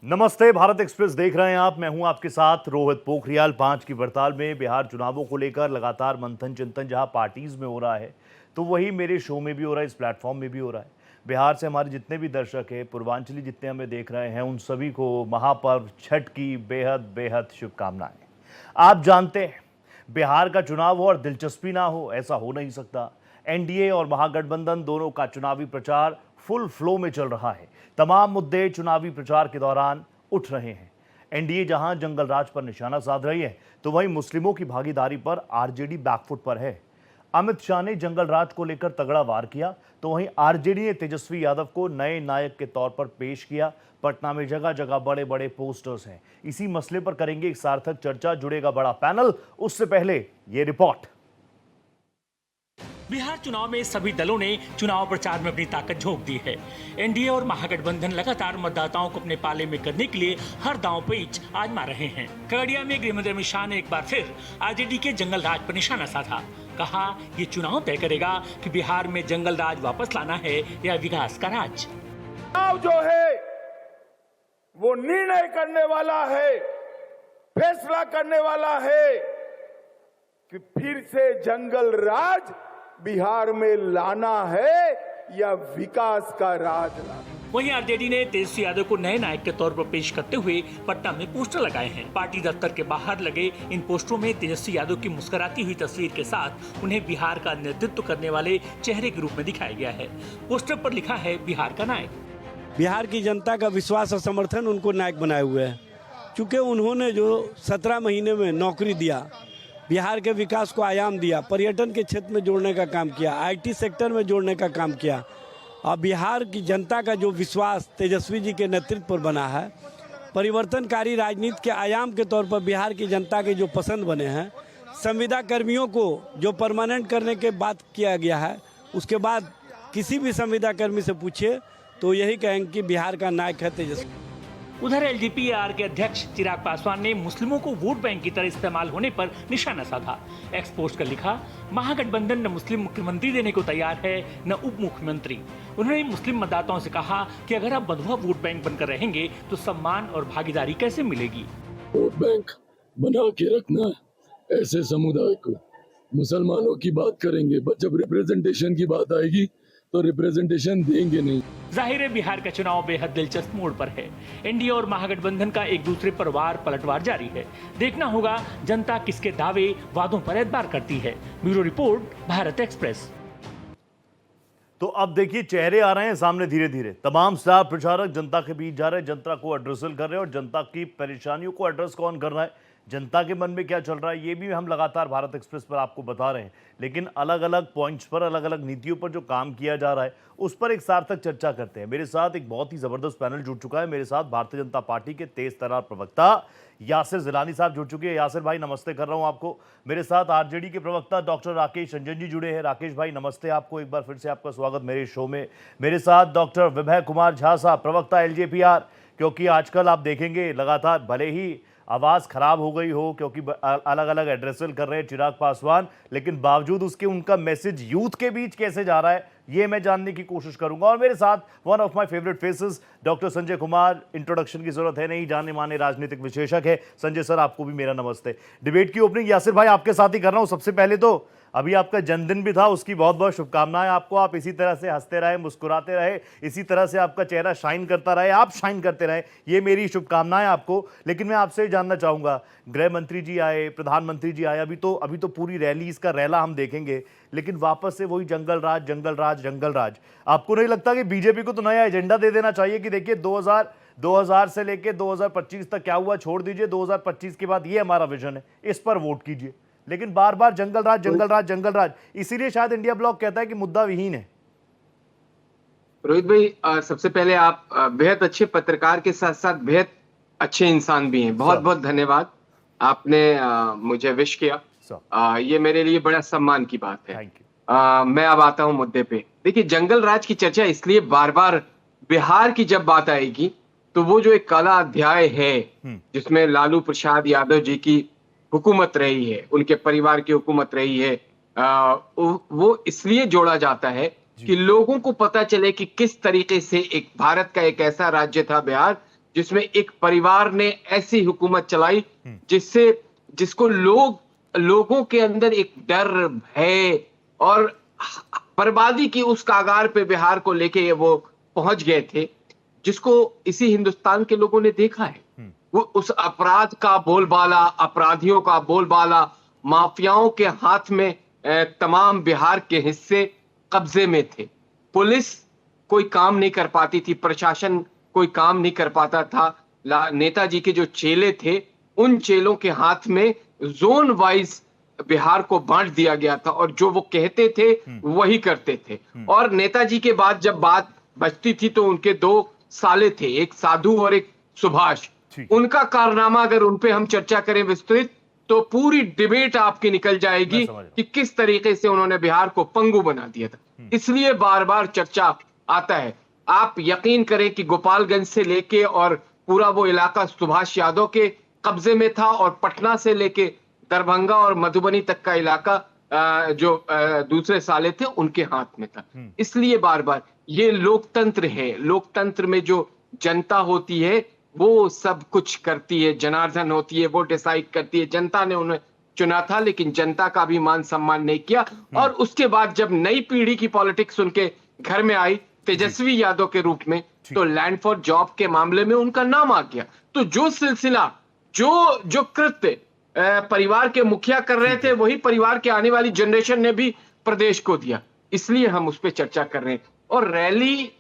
नमस्ते, भारत एक्सप्रेस देख रहे हैं आप। मैं हूं आपके साथ रोहित पोखरियाल। 5 की पड़ताल में बिहार चुनावों को लेकर लगातार मंथन चिंतन जहां पार्टीज में हो रहा है, तो वही मेरे शो में भी हो रहा है, इस प्लेटफॉर्म में भी हो रहा है। बिहार से हमारे जितने भी दर्शक हैं, पूर्वांचली जितने हमें देख रहे हैं, उन सभी को महापर्व छठ की बेहद बेहद शुभकामनाएं। आप जानते हैं, बिहार का चुनाव हो और दिलचस्पी ना हो, ऐसा हो नहीं सकता। एनडीए और महागठबंधन दोनों का चुनावी प्रचार फुल फ्लो में चल रहा है। तमाम मुद्दे चुनावी प्रचार के दौरान उठ रहे हैं। एनडीए जहां जंगल राज पर निशाना साध रही है, तो वहीं मुस्लिमों की भागीदारी पर आरजेडी बैकफुट पर है। अमित शाह ने जंगल राज को लेकर तगड़ा वार किया, तो वहीं आरजेडी ने तेजस्वी यादव को नए नायक के तौर पर पेश किया। पटना में जगह जगह बड़े बड़े पोस्टर्स हैं। इसी मसले पर करेंगे एक सार्थक चर्चा, जुड़ेगा बड़ा पैनल। उससे पहले ये रिपोर्ट। बिहार चुनाव में सभी दलों ने चुनाव प्रचार में अपनी ताकत झोंक दी है। एनडीए और महागठबंधन लगातार मतदाताओं को अपने पाले में करने के लिए हर दांव पेच आजमा रहे हैं। खगड़िया में गृहमंत्री अमित शाह ने एक बार फिर आरजेडी के जंगल राज पर निशाना साधा। कहा, ये चुनाव तय करेगा कि बिहार में जंगल राज वापस लाना है या विकास का राज। चुनाव जो है वो निर्णय करने वाला है, फैसला करने वाला है कि फिर से जंगल राज बिहार में लाना है या विकास का राज लाना। वहीं आरजेडी ने तेजस्वी यादव को नए नायक के तौर पर पेश करते हुए पटना में पोस्टर लगाए हैं। पार्टी दफ्तर के बाहर लगे इन पोस्टरों में तेजस्वी यादव की मुस्कुराती हुई तस्वीर के साथ उन्हें बिहार का नेतृत्व करने वाले चेहरे के रूप में दिखाया गया है। पोस्टर पर लिखा है, बिहार का नायक। बिहार की जनता का विश्वास और समर्थन उनको नायक बनाए हुए है, क्योंकि उन्होंने जो 17 महीने में नौकरी दिया, बिहार के विकास को आयाम दिया, पर्यटन के क्षेत्र में जोड़ने का काम किया, आईटी सेक्टर में जोड़ने का काम किया, और बिहार की जनता का जो विश्वास तेजस्वी जी के नेतृत्व पर बना है, परिवर्तनकारी राजनीति के आयाम के तौर पर बिहार की जनता के जो पसंद बने हैं, संविदा कर्मियों को जो परमानेंट करने के बात किया गया है, उसके बाद किसी भी संविदा कर्मी से पूछिए तो यही कहेंगे कि बिहार का नायक है तेजस्वी। उधर एलजेपीआर के अध्यक्ष चिराग पासवान ने मुस्लिमों को वोट बैंक की तरह इस्तेमाल होने पर निशाना साधा। एक्स पोस्ट कर लिखा, महागठबंधन न मुस्लिम मुख्यमंत्री देने को तैयार है न उप मुख्यमंत्री। उन्होंने मुस्लिम मतदाताओं से कहा कि अगर आप बंधुआ वोट बैंक बनकर रहेंगे तो सम्मान और भागीदारी कैसे मिलेगी। वोट बैंक बना के रखना ऐसे समुदाय को। मुसलमानों की बात करेंगे, पर जब रिप्रेजेंटेशन की बात आएगी तो रिप्रेजेंटेशन देंगे नहीं। जाहिर है, बिहार का चुनाव बेहद दिलचस्प मोड़ पर है। एनडीए और महागठबंधन का एक दूसरे पर वार पलटवार जारी है। देखना होगा जनता किसके दावे वादों पर एतबार करती है। Bureau report, Bharat express. तो अब देखिए, चेहरे आ रहे हैं सामने धीरे धीरे। तमाम स्टार प्रचारक जनता के बीच जा रहे हैं, जनता को एड्रेसल कर रहे हैं, और जनता की परेशानियों को एड्रेस कौन कर रहा है, जनता के मन में क्या चल रहा है, ये भी हम लगातार भारत एक्सप्रेस पर आपको बता रहे हैं। लेकिन अलग अलग पॉइंट्स पर, अलग अलग नीतियों पर जो काम किया जा रहा है, उस पर एक सार्थक चर्चा करते हैं। मेरे साथ एक बहुत ही ज़बरदस्त पैनल जुड़ चुका है। मेरे साथ भारतीय जनता पार्टी के तेज तर्रार प्रवक्ता यासिर जिलानी साहब जुड़ चुके हैं। यासिर भाई, नमस्ते कर रहा हूं आपको। मेरे साथ आरजेडी के प्रवक्ता डॉक्टर राकेश रंजन जी जुड़े हैं। राकेश भाई, नमस्ते आपको, एक बार फिर से आपका स्वागत मेरे शो में। मेरे साथ डॉक्टर विभय कुमार झा साहब, प्रवक्ता एलजेपीआर। क्योंकि आजकल आप देखेंगे लगातार, भले ही आवाज़ खराब हो गई हो क्योंकि अलग अलग एड्रेसल कर रहे हैं चिराग पासवान, लेकिन बावजूद उसके उनका मैसेज यूथ के बीच कैसे जा रहा है, ये मैं जानने की कोशिश करूंगा। और मेरे साथ one of my favourite faces doctor Sanjay Kumar. Introduction की जरूरत है नहीं, जाने माने राजनीतिक विशेषज्ञ है। संजय सर, आपको भी मेरा नमस्ते। डिबेट की ओपनिंग यासिर भाई आपके साथ ही कर रहा हूं। सबसे पहले तो अभी आपका जन्मदिन भी था, उसकी बहुत बहुत शुभकामनाएं आपको। आप इसी तरह से हंसते रहे, मुस्कुराते रहे, इसी तरह से आपका चेहरा शाइन करता रहे, आप शाइन करते रहे, ये मेरी शुभकामनाएं आपको। लेकिन मैं आपसे जानना चाहूंगा, गृह मंत्री जी आए, प्रधानमंत्री जी आए, अभी तो पूरी रैली, इसका रैला हम देखेंगे, लेकिन वापस से वही जंगल राज जंगल राज जंगल राज। आपको नहीं लगता कि बीजेपी को तो नया एजेंडा दे देना चाहिए कि देखिए 2000 से लेके 2025 तक क्या हुआ छोड़ दीजिए, 2025 के बाद ये हमारा विजन है, इस पर वोट कीजिए। लेकिन बार बार जंगल राज जंगल राज जंगल राज, इसीलिए शायद इंडिया ब्लॉक कहता है कि मुद्दा विहीन है। रोहित भाई, सबसे पहले आप बेहद अच्छे पत्रकार के साथ साथ बेहद अच्छे इंसान भी हैं। बहुत बहुत धन्यवाद, आपने मुझे विश किया। ये मेरे लिए बड़ा सम्मान की बात है। मैं अब आता हूं मुद्दे पे। देखिए, जंगल राज की चर्चा इसलिए बार बार बिहार की जब बात आएगी तो वो जो एक काला अध्याय है जिसमें लालू प्रसाद यादव जी की हुकूमत रही है, उनके परिवार की हुकूमत रही है, वो इसलिए जोड़ा जाता है कि लोगों को पता चले कि किस तरीके से एक भारत का एक ऐसा राज्य था बिहार जिसमें एक परिवार ने ऐसी हुकूमत चलाई जिसको लोगों के अंदर एक डर, भय और बर्बादी की उस कागार पे बिहार को लेके वो पहुंच गए थे, जिसको इसी हिंदुस्तान के लोगों ने देखा है। वो उस अपराध का बोलबाला, अपराधियों का बोलबाला, माफियाओं के हाथ में तमाम बिहार के हिस्से कब्जे में थे। पुलिस कोई काम नहीं कर पाती थी, प्रशासन कोई काम नहीं कर पाता था। नेताजी के जो चेले थे, उन चेलों के हाथ में जोन वाइज बिहार को बांट दिया गया था और जो वो कहते थे वही करते थे। और नेताजी के बाद जब बात बचती थी तो उनके 2 साले थे, एक साधु और एक सुभाष। उनका कारनामा अगर उनपे हम चर्चा करें विस्तृत तो पूरी डिबेट आपकी निकल जाएगी कि किस तरीके से उन्होंने बिहार को पंगु बना दिया था। इसलिए बार बार चर्चा आता है। आप यकीन करें कि गोपालगंज से लेके और पूरा वो इलाका सुभाष यादव के कब्जे में था और पटना से लेके दरभंगा और मधुबनी तक का इलाका जो दूसरे साले थे उनके हाथ में था। इसलिए बार बार ये लोकतंत्र है। लोकतंत्र में जो जनता होती है वो सब कुछ करती है, जनार्दन होती है, वो डिसाइड करती है। जनता ने उन्हें चुना था लेकिन जनता का भी मान सम्मान नहीं किया। और उसके बाद जब नई पीढ़ी की पॉलिटिक्स उनके घर में आई तेजस्वी यादव के रूप में, तो लैंड फॉर जॉब के मामले में उनका नाम आ गया। तो जो सिलसिला, जो कृत्य परिवार के मुखिया कर रहे थे, वही परिवार के आने वाली जनरेशन ने भी प्रदेश को दिया। इसलिए हम उस पर चर्चा कर रहे हैं। और रैली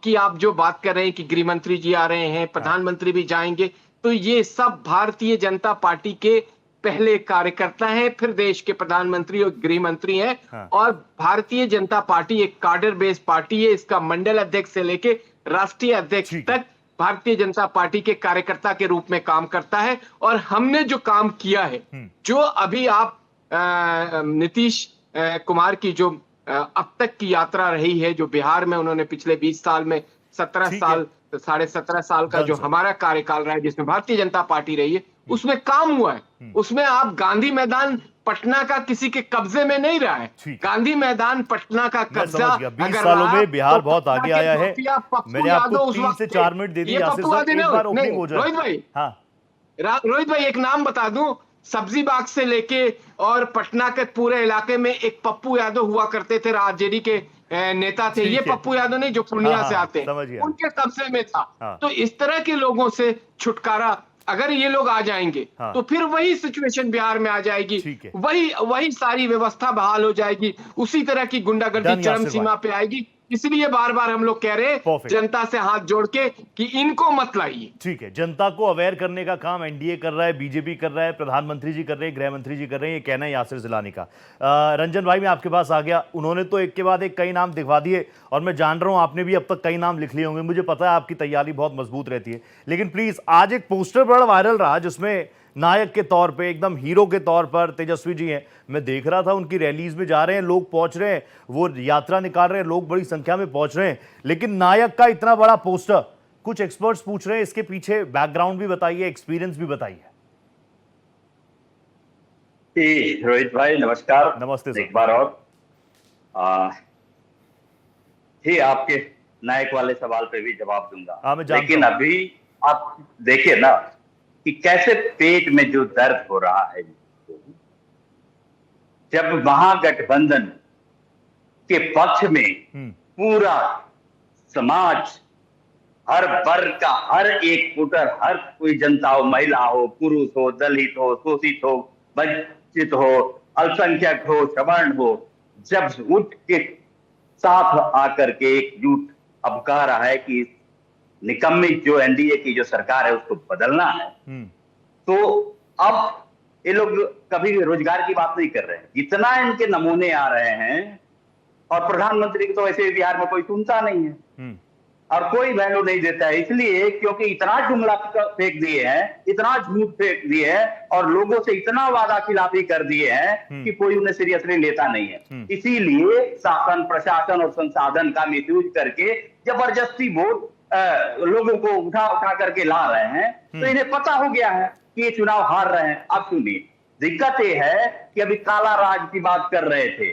की आप जो बात कर रहे हैं कि गृह मंत्री जी आ रहे हैं, प्रधानमंत्री भी जाएंगे, तो ये सब भारतीय जनता पार्टी के पहले कार्यकर्ता हैं, फिर देश के प्रधानमंत्री और गृह मंत्री हैं। और भारतीय जनता पार्टी एक कार्डर बेस्ड पार्टी है। इसका मंडल अध्यक्ष से लेके राष्ट्रीय अध्यक्ष तक भारतीय जनता पार्टी के कार्यकर्ता के रूप में काम करता है। और हमने जो काम किया है, जो अभी आप नीतीश कुमार की जो अब तक की यात्रा रही है, जो बिहार में उन्होंने पिछले 20 साल में 17 साल, 17.5 साल का जो हमारा कार्यकाल रहा है, जिसमें भारतीय जनता पार्टी रही है, उसमें काम हुआ है। उसमें आप गांधी मैदान पटना का किसी के कब्जे में नहीं रहा है। गांधी मैदान पटना का कब्जा 20 सालों में बिहार बहुत आगे आया है। मैंने आपको 3 से 4 मिनट दे दिए। रोहित भाई, रोहित भाई एक नाम बता दूं, सब्जी बाग से लेके और पटना के पूरे इलाके में एक पप्पू यादव हुआ करते थे, राजजेडी के नेता थे। ये पप्पू यादव नहीं जो पूर्णिया से आते हैं, उनके कब्जे में था। तो इस तरह के लोगों से छुटकारा अगर ये लोग आ जाएंगे तो फिर वही सिचुएशन बिहार में आ जाएगी, वही सारी व्यवस्था बहाल हो जाएगी, उसी तरह की गुंडागर्दी चरम सीमा पे आएगी। इसलिए बार बार हम लोग कह रहे हैं जनता से हाथ जोड़ के कि इनको मत लाइए। ठीक है, जनता को अवेयर करने का काम एनडीए कर रहा है, बीजेपी कर रहा है, प्रधानमंत्री जी कर रहे हैं, गृह मंत्री जी कर रहे हैं, ये कहना है यासिर जिलानी का। रंजन भाई, मैं आपके पास आ गया। उन्होंने तो एक के बाद एक कई नाम दिखवा दिए और मैं जान रहा हूं आपने भी अब तक कई नाम लिख लिए होंगे। मुझे पता है आपकी तैयारी बहुत मजबूत रहती है, लेकिन प्लीज आज एक पोस्टर बड़ा वायरल रहा जिसमें नायक के तौर पे, एकदम हीरो के तौर पर तेजस्वी जी हैं। मैं देख रहा था उनकी रैलीज में जा रहे हैं, लोग पहुंच रहे हैं, वो यात्रा निकाल रहे हैं, लोग बड़ी संख्या में पहुंच रहे हैं, लेकिन नायक का इतना बड़ा पोस्टर, कुछ एक्सपर्ट्स पूछ रहे हैं इसके पीछे बैकग्राउंड भी बताइए, एक्सपीरियंस भी बताइए। रोहित भाई नमस्कार। नमस्ते सर। एक बार और आपके नायक वाले सवाल पे भी जवाब दूंगा, लेकिन अभी आप देखिए ना कि कैसे पेट में जो दर्द हो रहा है, जब महागठबंधन के पक्ष में पूरा समाज, हर वर्ग का हर एक वोटर, हर कोई जनता हो, महिला हो, पुरुष हो, दलित हो, शोषित हो, वंचित हो, अल्पसंख्यक हो, सवर्ण हो, जब उठ के साथ आकर के एकजुट अब कह रहा है कि निकम्मी जो एनडीए की जो सरकार है उसको बदलना है, तो अब ये लोग कभी रोजगार की बात नहीं कर रहे हैं। जितना इनके नमूने आ रहे हैं, और प्रधानमंत्री की तो वैसे बिहार में कोई सुनता नहीं है और कोई वैल्यू नहीं देता है, इसलिए क्योंकि इतना जुमला फेंक दिए हैं, इतना झूठ फेंक दिए हैं और लोगों से इतना वादा खिलाफी कर दिए हैं कि कोई उन्हें सीरियसली लेता नहीं है। इसीलिए शासन, प्रशासन और संसाधन का मिसयूज करके जबरदस्ती वोट लोगों को उठा करके ला रहे हैं। तो इन्हें पता हो गया है कि ये चुनाव हार रहे हैं। अब सुनिए, दिक्कत ये है कि अभी काला राज की बात कर रहे थे,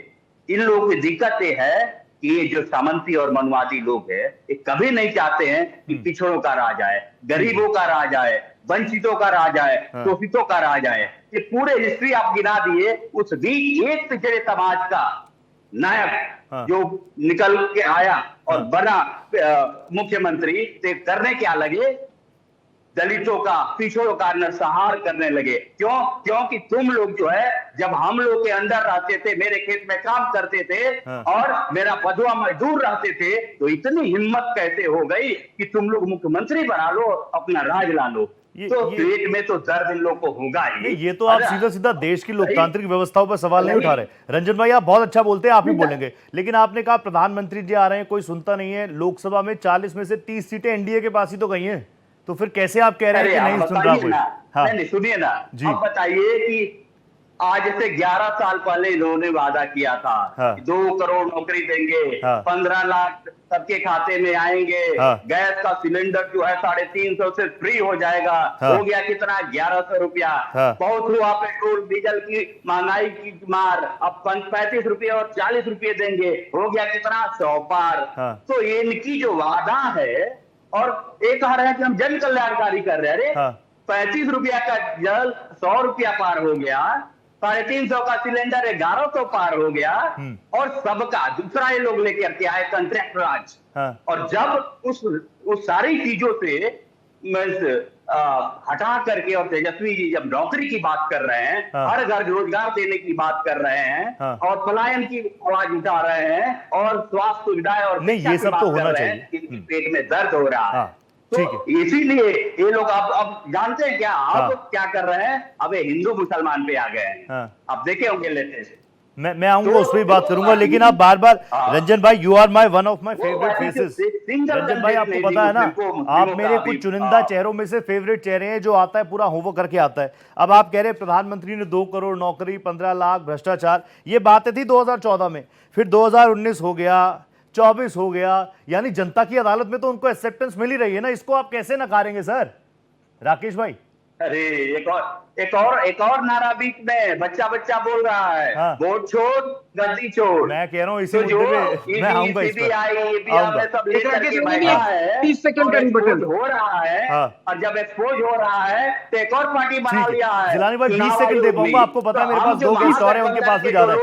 इन लोगों की दिक्कत ये है कि ये जो सामंती और मनवादी लोग हैं, ये कभी नहीं चाहते हैं कि पिछड़ों का राज आए, गरीबों का राज आए, वंचितों का राज आए, शोषितों का राज आए। ये पूरे हिस्ट्री आप गिना दिए, उस बीच एक पिछड़े समाज का नायक जो निकल के आया और बना मुख्यमंत्री, ते करने क्या लगे? दलितों का, पिछड़ों का नरसंहार करने लगे। क्यों? क्योंकि तुम लोग जो है, जब हम लोग के अंदर रहते थे, मेरे खेत में काम करते थे और मेरा बधुआ मजदूर रहते थे, तो इतनी हिम्मत कैसे हो गई कि तुम लोग मुख्यमंत्री बना लो, अपना राज ला लो? तो पेट में तो दर्द इन लोग को होगा ही। ये तो आप सीधा सीधा देश की लोकतांत्रिक व्यवस्थाओं पर सवाल नहीं उठा रहे। रंजन भाई आप बहुत अच्छा बोलते हैं, आप ही बोलेंगे, लेकिन आपने कहा प्रधानमंत्री जी आ रहे हैं, कोई सुनता नहीं है। लोकसभा में 40 में से 30 सीटें एनडीए के पास ही तो गई हैं, तो फिर कैसे आप कह रहे हैं कि नहीं सुन रहा कोई? नहीं, सुनिए ना, अब बताइए कि आज से 11 साल पहले इन्होंने वादा किया था, 2 करोड़ नौकरी देंगे, 15 लाख सबके खाते में आएंगे, गैस का सिलेंडर जो है 350 से फ्री हो जाएगा। हो गया कितना? 1100 रुपया। बहुत हुआ पेट्रोल डीजल की महंगाई की मार, अब 35 रुपये और 40 रुपये देंगे, हो गया कितना? 100 पार। तो इनकी जो वादा है, और एक कह रहे हैं कि हम जन कल्याणकारी कर रहे हैं। अरे 35 रुपया का जल 100 रुपया पार हो गया, 350 का सिलेंडर 1100 पार हो गया, और सबका दूसरा ये लोग लेके के आए कॉन्ट्रैक्ट राज। और जब उस सारी चीजों से हटा करके, और तेजस्वी जी जब नौकरी की बात कर रहे हैं, हर घर रोजगार देने की बात कर रहे हैं, और पलायन की आवाज उठा रहे हैं, और स्वास्थ्य सुविधाएं और नहीं, ये सब तो होना चाहिए। इनके पेट में दर्द हो रहा है। तो इसीलिए ये लोग अब जानते हैं क्या, अब क्या कर रहे हैं? अब ये हिंदू मुसलमान पे आ गए हैं। अब देखे होंगे लेटेस्ट। मैं आऊंगा, उस पर बात करूंगा, लेकिन आप बार बार रंजन भाई, you are my one of my favourite faces. Ranjan भाई आपको पता है ना, आप मेरे कुछ चुनिंदा चेहरों में से फेवरेट चेहरे हैं, जो आता है पूरा होमवर्क करके आता है। अब आप कह रहे हैं प्रधानमंत्री ने 2 करोड़ नौकरी, 15 लाख भ्रष्टाचार, ये बातें थी 2014 में, फिर 2019 हो गया, 24 हो गया, यानी जनता की अदालत में तो उनको एक्सेप्टेंस मिल ही रही है ना, इसको आप कैसे नकारेंगे सर? राकेश भाई, अरे एक और नारा बीच में बच्चा बोल रहा है, वोट छोड़ गद्दी छोड़। मैं कह रहा हूँ इसी मुद्दे पे मैं आऊंगा, इस पर आऊंगा। 30 सेकंड का बटन हो रहा है, और जब एक्सपोज हो रहा है तो एक और पार्टी बना लिया है। जिलानी भाई 20 सेकंड दे पाऊंगा, आपको पता है मेरे पास 2 गेस्ट और हैं, उनके पास भी ज्यादा है।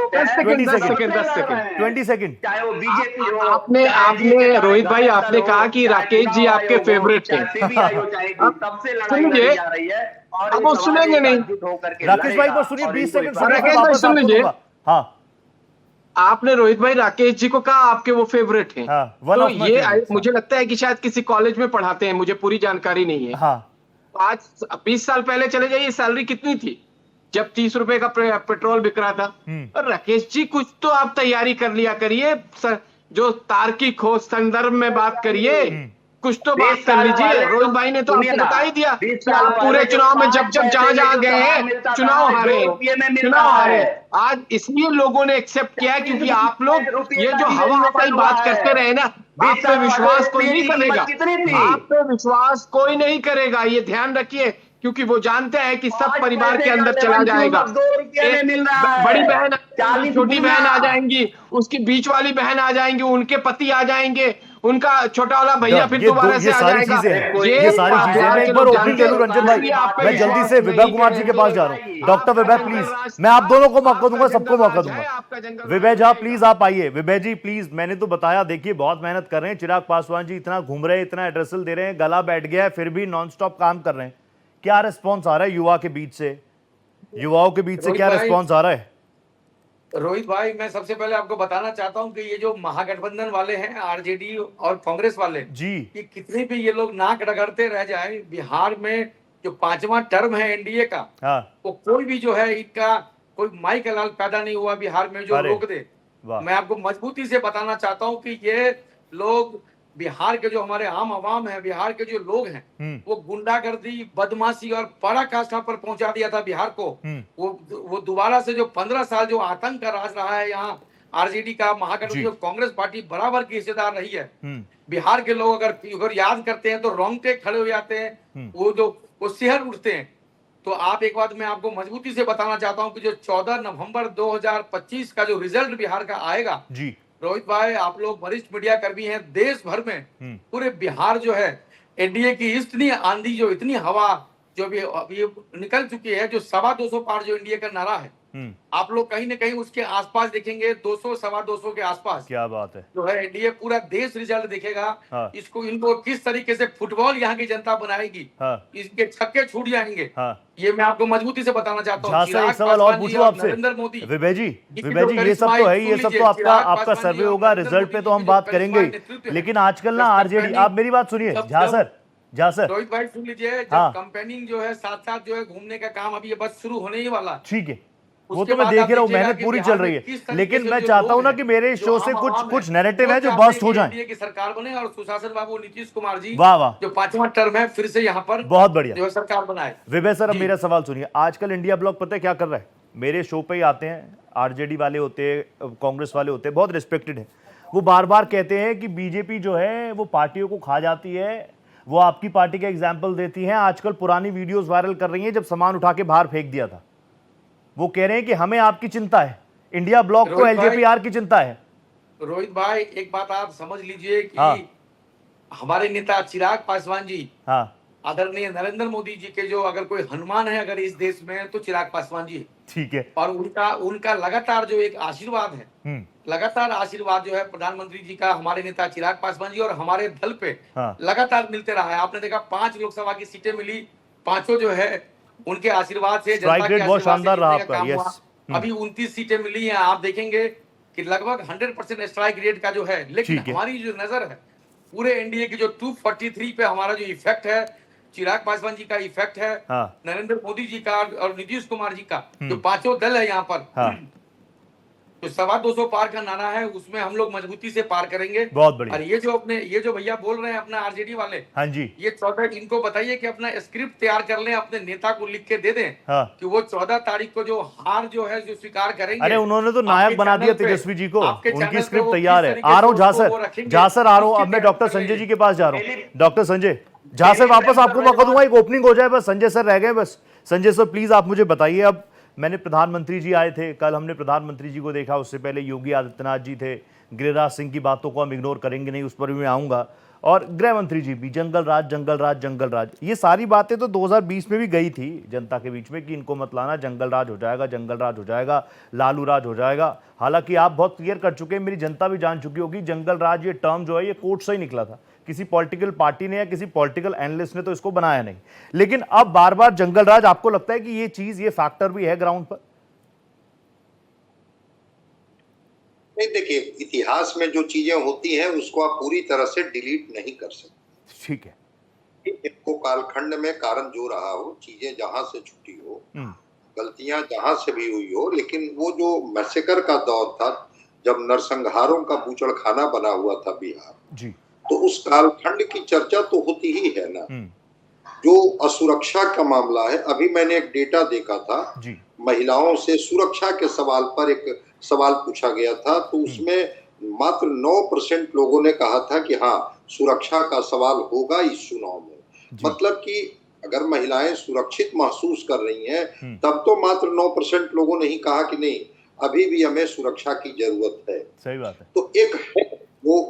10 सेकंड। चाहे वो बीजेपी हो। आपने रोहित भाई, आपने कहा कि राकेश जी आपके फेवरेट थे, सबसे लड़ाई जा रही है, अब वो सुनेंगे नहीं। राकेश भाई को सुनिए, 20 सेकंड राकेश भाई सुन लीजिए। हाँ, आपने रोहित भाई राकेश जी को कहा आपके वो फेवरेट हैं, तो ये मुझे लगता है कि शायद किसी कॉलेज में पढ़ाते हैं, मुझे पूरी जानकारी नहीं है। आज 20 साल पहले चले जाइए, सैलरी कितनी थी जब 30 रुपए का पेट्रोल बिक रहा था? और राकेश जी कुछ तो आप तैयारी कर लिया करिए, जो तार्किक हो, संदर्भ में बात करिए, कुछ तो बात कर लीजिए। रोहित भाई ने तो आपको बता ही दिया कि आप पूरे चुनाव में जब जहां गए हैं चुनाव हारे। आज इसलिए लोगों ने एक्सेप्ट किया क्योंकि आप लोग ये जो हवा हवाई बात करते रहे ना, आप पे विश्वास कोई नहीं करेगा, आप पे विश्वास कोई नहीं करेगा, ये ध्यान रखिए, क्योंकि वो जानते हैं कि सब परिवार के अंदर चला जाएगा। बड़ी बहन, छोटी बहन आ जाएंगी, उसकी बीच वाली बहन आ जाएंगी, उनके पति आ जाएंगे, उनका छोटा वाला भैया फिर दोबारा से आ जाएगा। ये सारी चीजें मैं एक बार ओपनिंग ले लूं रंजन भाई, मैं जल्दी से विभय कुमार जी के पास जा रहा हूँ। डॉक्टर विभय प्लीज, मैं आप दोनों को मौका दूंगा, सबको मौका दूंगा। विभय जी प्लीज आप आइए। विभय जी प्लीज, मैंने तो बताया, देखिए बहुत मेहनत कर रहे हैं, चिराग पासवान जी इतना घूम रहे हैं, इतना एड्रेसल दे रहे हैं, गला बैठ गया है, फिर भी नॉन स्टॉप काम कर रहे हैं। क्या रिस्पॉन्स आ रहा है युवाओं के बीच से क्या रिस्पॉन्स आ रहा है? रोहित भाई, मैं सबसे पहले आपको बताना चाहता हूं कि ये जो महागठबंधन वाले हैं, आरजेडी और कांग्रेस वाले जी, कि कितने भी ये लोग नाक रगड़ते रह जाए, बिहार में जो 5वां टर्म है एनडीए का, वो कोई भी जो है इनका कोई माई का लाल पैदा नहीं हुआ बिहार में जो रोक दे। मैं आपको मजबूती से बताना चाहता हूं कि ये लोग, बिहार के जो हमारे आम आवाम है, बिहार के जो लोग हैं, वो गुंडागर्दी, बदमाशी और पराकाष्ठा पर पहुंचा दिया था बिहार को। वो दोबारा से जो 15 साल जो आतंक का राज रहा है यहाँ, आरजेडी का महागठबंधन कांग्रेस पार्टी बराबर की हिस्सेदार रही है। बिहार के लोग अगर याद करते हैं तो रोंगटे खड़े हो जाते हैं, वो सिहर उठते हैं। तो आप एक बात मैं आपको मजबूती से बताना चाहता हूं कि जो 14 नवंबर 2025 का जो रिजल्ट बिहार का आएगा जी, रोहित भाई, आप लोग वरिष्ठ मीडिया कर्मी हैं, देश भर में पूरे बिहार जो है एनडीए की इतनी आंधी, जो इतनी हवा जो भी अभी निकल चुकी है, जो 225 पार जो एनडीए का नारा है, आप लोग कहीं ना कहीं उसके आसपास देखेंगे 200 225 के आसपास। क्या बात है, जो है एनडीए पूरा देश रिजल्ट देखेगा। हाँ। इनको किस तरीके से फुटबॉल यहाँ की जनता बनाएगी, हाँ। इसके छक्के छूट जाएंगे, हाँ। ये मैं आपको मजबूती से बताना चाहता हूँ। एक सवाल और पूछूं आपसे, नरेंद्र मोदी, विभय जी ये सब तो है, ये सब तो आपका सर्वे होगा, रिजल्ट पे तो हम बात करेंगे ही, लेकिन आजकल ना आरजेडी, आप मेरी बात सुनिए झा सर रोहित भाई सुन लीजिए, जब हाँ। कंपेनिंग जो है साथ साथ जो है घूमने का काम अभी बस शुरू होने ही वाला, ठीक है, वो तो मैं देख रहा हूँ, मेहनत पूरी चल रही है, लेकिन मैं चाहता हूँ ना कि मेरे शो से कुछ नैरेटिव है जो बस्ट हो जाए, की सरकार बने और सुशासन बाबू नीतीश कुमार जी, वाह वाह, जो 5वां टर्म है फिर से यहाँ पर बहुत बढ़िया जो सरकार बनाए। विभय सर, अब मेरा सवाल सुनिए, आजकल इंडिया ब्लॉक पता है क्या कर रहा है, मेरे शो पे ही आते हैं, आरजेडी वाले होते हैं, कांग्रेस वाले होते हैं, बहुत रिस्पेक्टेड है, वो बार बार कहते हैं कि बीजेपी जो है वो पार्टियों को खा जाती है, वो आपकी पार्टी का एग्जाम्पल देती है, आजकल पुरानी वीडियोस वायरल कर रही हैं जब सामान उठा के बाहर फेंक दिया था, वो कह रहे हैं कि हमें आपकी चिंता है, इंडिया ब्लॉक को एलजेपीआर की चिंता है। रोहित भाई, एक बात आप समझ लीजिए कि हाँ। हमारे नेता चिराग पासवान जी, हाँ। आदरणीय नरेंद्र मोदी जी के जो अगर कोई हनुमान है अगर इस देश में तो चिराग पासवान जी, ठीक है, और उनका लगातार जो एक आशीर्वाद है, लगातार आशीर्वाद जो है प्रधानमंत्री जी का हमारे नेता चिराग पासवान जी और हमारे दल पे लगातार मिलते रहा है। आपने देखा 5 लोकसभा की सीटें मिली, 5 जो है उनके आशीर्वाद से, जनता के बहुत शानदार रहा आपका, यस। अभी 29 सीटें मिली हैं, आप देखेंगे कि लगभग 100% स्ट्राइक रेट का जो है, लेकिन हमारी जो नजर है पूरे एनडीए की जो 243 पे हमारा जो इफेक्ट है, चिराग पासवान जी का इफेक्ट है, नरेंद्र मोदी जी का और नीतीश कुमार जी का, जो 5 दल है यहाँ पर, तो 225 पार का नारा है, उसमें हम लोग मजबूती से पार करेंगे। बहुत बढ़िया। और ये जो भैया बोल रहे हैं अपना आरजेडी वाले, हाँ जी, ये 14, इनको बताइए कि अपना स्क्रिप्ट तैयार कर लें, अपने नेता को लिख के दे दें कि वो 14 तारीख को जो हार जो है जो स्वीकार करेंगे। अरे उन्होंने तो नायक बना दिया तेजस्वी जी को, उनकी स्क्रिप्ट तैयार है। आ रहा हूँ झा सर आ रहा हूँ, अब मैं डॉक्टर संजय जी के पास जा रहा हूँ। डॉक्टर संजय झा सर, वापस आपको मौका दूंगा, एक ओपनिंग हो जाए बस, संजय सर रह गए बस। संजय सर प्लीज आप मुझे बताइए, अब मैंने प्रधानमंत्री जी आए थे कल, हमने प्रधानमंत्री जी को देखा, उससे पहले योगी आदित्यनाथ जी थे, गिरिराज सिंह की बातों को हम इग्नोर करेंगे नहीं, उस पर भी मैं आऊँगा, और गृह मंत्री जी भी, जंगल राज जंगल राज जंगल राज, ये सारी बातें तो 2020 में भी गई थी जनता के बीच में कि इनको मत लाना, जंगल राज हो जाएगा, जंगल राज हो जाएगा, लालू राज हो जाएगा। हालांकि आप बहुत क्लियर कर चुके हैं, मेरी जनता भी जान चुकी होगी, जंगल राज ये टर्म जो है ये कोर्ट से ही निकला था, किसी पॉलिटिकल पार्टी ने या किसी पॉलिटिकल एनालिस्ट ने तो इसको बनाया नहीं, लेकिन अब बार बार जंगल राज, आपको लगता है कि ये चीज, ये फैक्टर भी है ग्राउंड पर? नहीं, देखिए, इतिहास में जो चीजें होती हैं उसको आप पूरी तरह से डिलीट नहीं कर सकते। ठीक है, इनको कालखंड में कारण जो रहा हो, चीजें जहां से छुटी हो, गलतियां जहां से भी हुई हो, लेकिन वो जो मैसेकर का दौर था जब नरसंहारों का बूचड़खाना बना हुआ था बिहार जी, तो उस कालखंड की चर्चा तो होती ही है ना। जो असुरक्षा का मामला है, अभी मैंने एक डेटा देखा था जी, महिलाओं से सुरक्षा के सवाल पर एक सवाल पूछा गया था, तो उसमें मात्र 9% लोगों ने कहा था कि हाँ सुरक्षा का सवाल होगा इस चुनाव में। मतलब कि अगर महिलाएं सुरक्षित महसूस कर रही हैं तब तो मात्र 9% लोगों ने ही कहा कि नहीं अभी भी हमें सुरक्षा की जरूरत है। सही बात है। तो एक है वो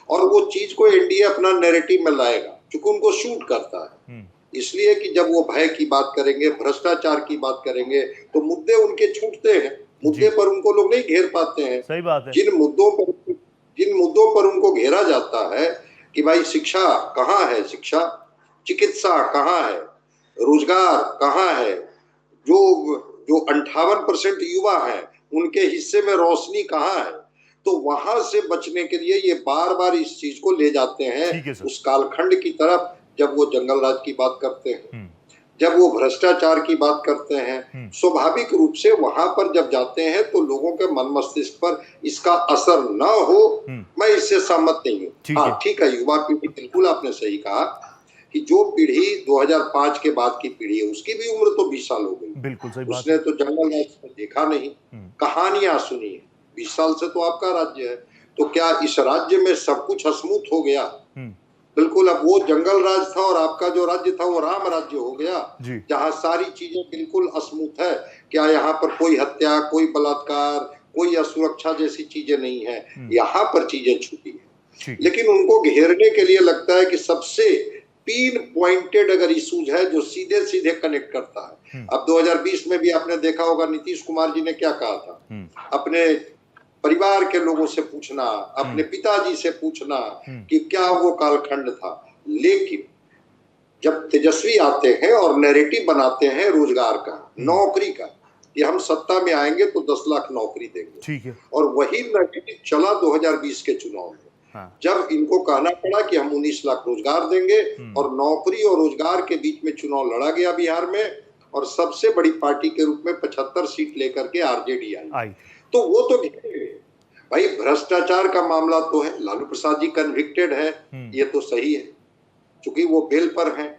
वो चीज को एनडीए अपना नैरेटिव में लाएगा क्योंकि उनको शूट करता है, इसलिए कि जब वो भय की बात करेंगे, भ्रष्टाचार की बात करेंगे तो मुद्दे उनके छूटते हैं, मुद्दे पर उनको लोग नहीं घेर पाते हैं। सही बात है। जिन मुद्दों पर उनको घेरा जाता है कि भाई शिक्षा कहाँ है, शिक्षा चिकित्सा कहाँ है, रोजगार कहाँ है, जो 58% युवा हैं उनके हिस्से में रोशनी कहाँ है, तो वहां से बचने के लिए ये बार बार इस चीज को ले जाते हैं उस कालखंड की तरफ जब वो जंगल राज की बात करते हैं, जब वो भ्रष्टाचार की बात करते हैं। स्वाभाविक रूप से वहां पर जब जाते हैं तो लोगों के मन मस्तिष्क पर इसका असर न हो, मैं इससे सहमत नहीं हूँ। हाँ ठीक है, युवा पीढ़ी, बिल्कुल आपने सही कहा कि जो पीढ़ी 2005 के बाद की पीढ़ी है उसकी भी उम्र तो 20 साल हो गई। बिल्कुल सही बात। उसने तो जंगल राज देखा नहीं, कहानियां सुनी है। 20 साल से तो आपका राज्य है, तो क्या इस राज्य में सब कुछ हसमुख हो गया? बिल्कुल। अब वो जंगल राज था और आपका जो राज्य था वो राम राज्य हो गया, जहाँ सारी चीजें बिल्कुल स्मूथ है। क्या यहाँ पर कोई हत्या, कोई बलात्कार, कोई असुरक्षा जैसी चीजें नहीं है, यहाँ पर चीजें छुपी है। लेकिन उनको घेरने के लिए लगता है कि सबसे पिन पॉइंटेड अगर इश्यूज है जो सीधे सीधे कनेक्ट करता है। अब 2020 में भी आपने देखा होगा नीतीश कुमार जी ने क्या कहा था, अपने परिवार के लोगों से पूछना, अपने पिताजी से पूछना कि क्या वो कालखंड था। लेकिन जब तेजस्वी आते हैं और नैरेटिव बनाते हैं रोजगार का, नौकरी का, कि हम सत्ता में आएंगे तो 10 लाख नौकरी देंगे, ठीक है, और वही नैरेटिव चला 2020 के चुनाव में। जब इनको कहना पड़ा कि हम 19 लाख रोजगार देंगे और नौकरी और रोजगार के बीच में चुनाव लड़ा गया बिहार में, और सबसे बड़ी पार्टी के रूप में 75 सीट लेकर के आरजेडी आई, तो वो तो भाई भ्रष्टाचार का मामला तो है, लालू प्रसाद जी कन्विक्टेड है, ये तो सही है क्योंकि वो बेल पर हैं।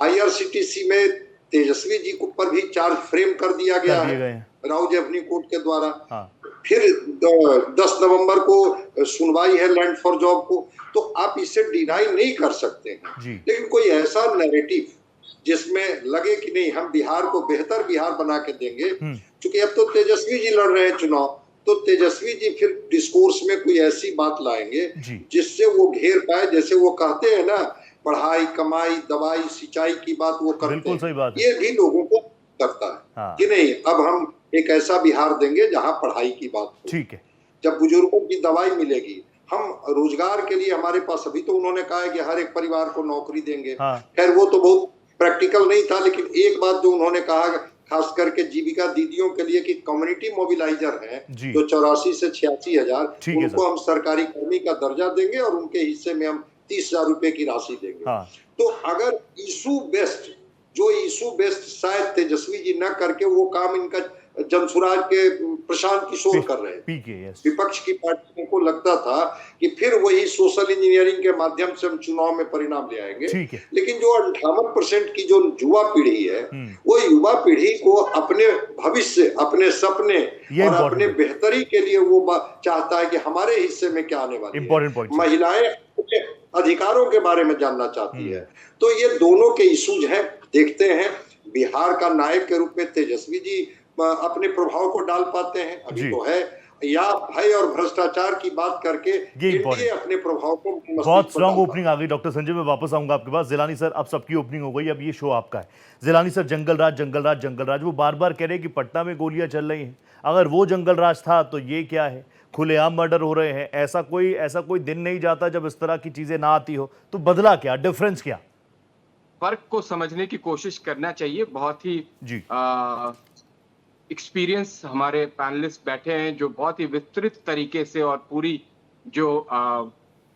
आईआरसीटीसी में तेजस्वी जी को पर भी चार्ज फ्रेम कर दिया गया है राव जेवनी कोर्ट के द्वारा। फिर 10 नवंबर को सुनवाई है लैंड फॉर जॉब को, तो आप इसे डिनाई नहीं कर सकते हैं। लेकिन कोई ऐसा नैरेटिव जिसमें लगे कि नहीं हम बिहार को बेहतर बिहार बना के देंगे, क्योंकि अब तो तेजस्वी जी लड़ रहे हैं चुनाव, तो तेजस्वी जी फिर डिस्कोर्स में कोई ऐसी बात लाएंगे जिससे वो घेर पाए। जैसे वो कहते हैं ना, पढ़ाई, कमाई, दवाई, सिंचाई की बात वो करते हैं, सही बात है। ये भी लोगों को करता है कि नहीं अब हम एक ऐसा बिहार देंगे जहां पढ़ाई की बात हो, ठीक है, जब बुजुर्गों की दवाई मिलेगी, हम रोजगार के लिए हमारे पास, अभी तो उन्होंने कहा है कि हर एक परिवार को नौकरी देंगे, खैर वो तो बहुत प्रैक्टिकल नहीं था, लेकिन एक बात जो उन्होंने कहा खास करके जीविका दीदियों के लिए कि कम्युनिटी मोबिलाइजर हैं जो 84 से 86 हजार, उनको हम सरकारी कर्मी का दर्जा देंगे और उनके हिस्से में हम 30,000 रुपए की राशि देंगे। तो अगर इशू बेस्ड, जो इशू बेस्ड शायद तेजस्वी जी न करके वो काम इनका जनसुराज के प्रशांत किशोर कर रहे हैं, विपक्ष की पार्टियों को लगता था कि फिर वही सोशल इंजीनियरिंग के माध्यम से हम चुनाव में परिणाम ले आएंगे। लेकिन जो 58% की जो युवा पीढ़ी है, वो युवा पीढ़ी को अपने भविष्य, अपने सपने और अपने बेहतरी के लिए वो चाहता है कि हमारे हिस्से में क्या आने वाली है। महिलाएं अधिकारों के बारे में जानना चाहती है। तो ये दोनों के इश्यूज हैं। देखते हैं बिहार का नायक के रूप में तेजस्वी जी अपने प्रभाव को डाल पाते हैं, अभी तो है, या भय और भ्रष्टाचार की बात करके एनडीए अपने प्रभाव को। बहुत स्ट्रांग ओपनिंग आ गई। डॉक्टर संजय, मैं वापस आऊंगा आपके पास। जिलानी सर, अब सबकी ओपनिंग हो गई, अब ये शो आपका है। जिलानी सर, जंगल राज जंगल राज जंगल राज, वो बार बार कह रहे हैं कि पटना में गोलियां चल रही हैं, अगर वो जंगल राज था तो ये क्या है, खुलेआम मर्डर हो रहे हैं, ऐसा कोई दिन नहीं जाता जब इस तरह की चीजें ना आती हो। तो बदला क्या, डिफरेंस क्या? फर्क को समझने की कोशिश करना चाहिए। बहुत ही एक्सपीरियंस हमारे पैनलिस्ट बैठे हैं जो बहुत ही विस्तृत तरीके से और पूरी जो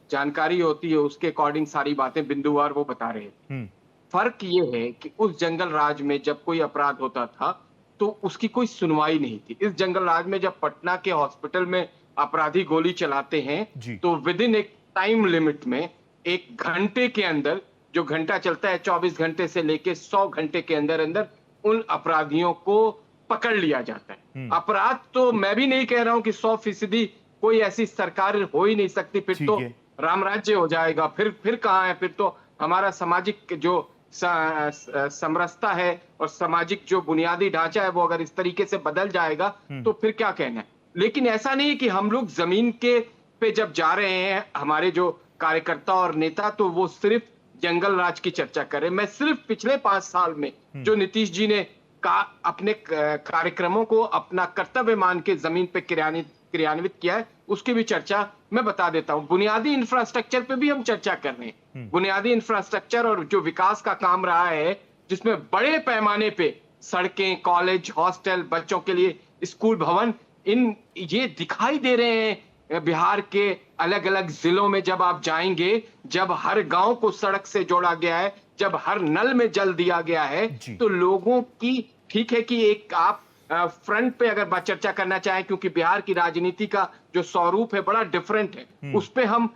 जानकारी होती है उसके अकॉर्डिंग सारी बातें बिंदुवार वो बता रहे हैं। फर्क ये है कि उस जंगल राज में जब कोई अपराध होता था तो उसकी कोई सुनवाई नहीं थी। इस जंगल राज में जब पटना के हॉस्पिटल में अपराधी गोली चलाते हैं तो विद इन एक टाइम लिमिट में, 1 घंटे के अंदर, जो घंटा चलता है 24 घंटे से लेके 100 घंटे के अंदर अंदर उन अपराधियों को पकड़ लिया जाता है। अपराध तो मैं भी नहीं कह रहा हूं कि 100% कोई ऐसी सरकार हो ही नहीं सकती, फिर तो राम राज्य हो जाएगा। फिर कहाँ है, फिर तो हमारा सामाजिक जो समरसता है और सामाजिक जो बुनियादी ढांचा है वो अगर इस तरीके से बदल जाएगा तो फिर क्या कहना है। लेकिन ऐसा नहीं कि हम लोग जमीन के पे जब जा रहे हैं, हमारे जो कार्यकर्ता और नेता, तो वो सिर्फ जंगल राज की चर्चा करें। मैं सिर्फ पिछले 5 साल में जो नीतीश जी ने अपने कार्यक्रमों को अपना कर्तव्य मान के जमीन पे क्रियान्वित किया है उसकी भी चर्चा मैं बता देता हूं। बुनियादी इंफ्रास्ट्रक्चर पे भी हम चर्चा कर रहे हैं। बुनियादी इंफ्रास्ट्रक्चर और जो विकास का काम रहा है, जिसमें बड़े पैमाने पे सड़कें, कॉलेज, हॉस्टल, बच्चों के लिए स्कूल भवन, ये दिखाई दे रहे हैं बिहार के अलग अलग जिलों में। जब आप जाएंगे, जब हर गांव को सड़क से जोड़ा गया है, जब हर नल में जल दिया गया है, तो लोगों की, ठीक है कि एक आप फ्रंट पे अगर बात चर्चा करना चाहें, क्योंकि बिहार की राजनीति का जो स्वरूप है बड़ा डिफरेंट है, उस पे हम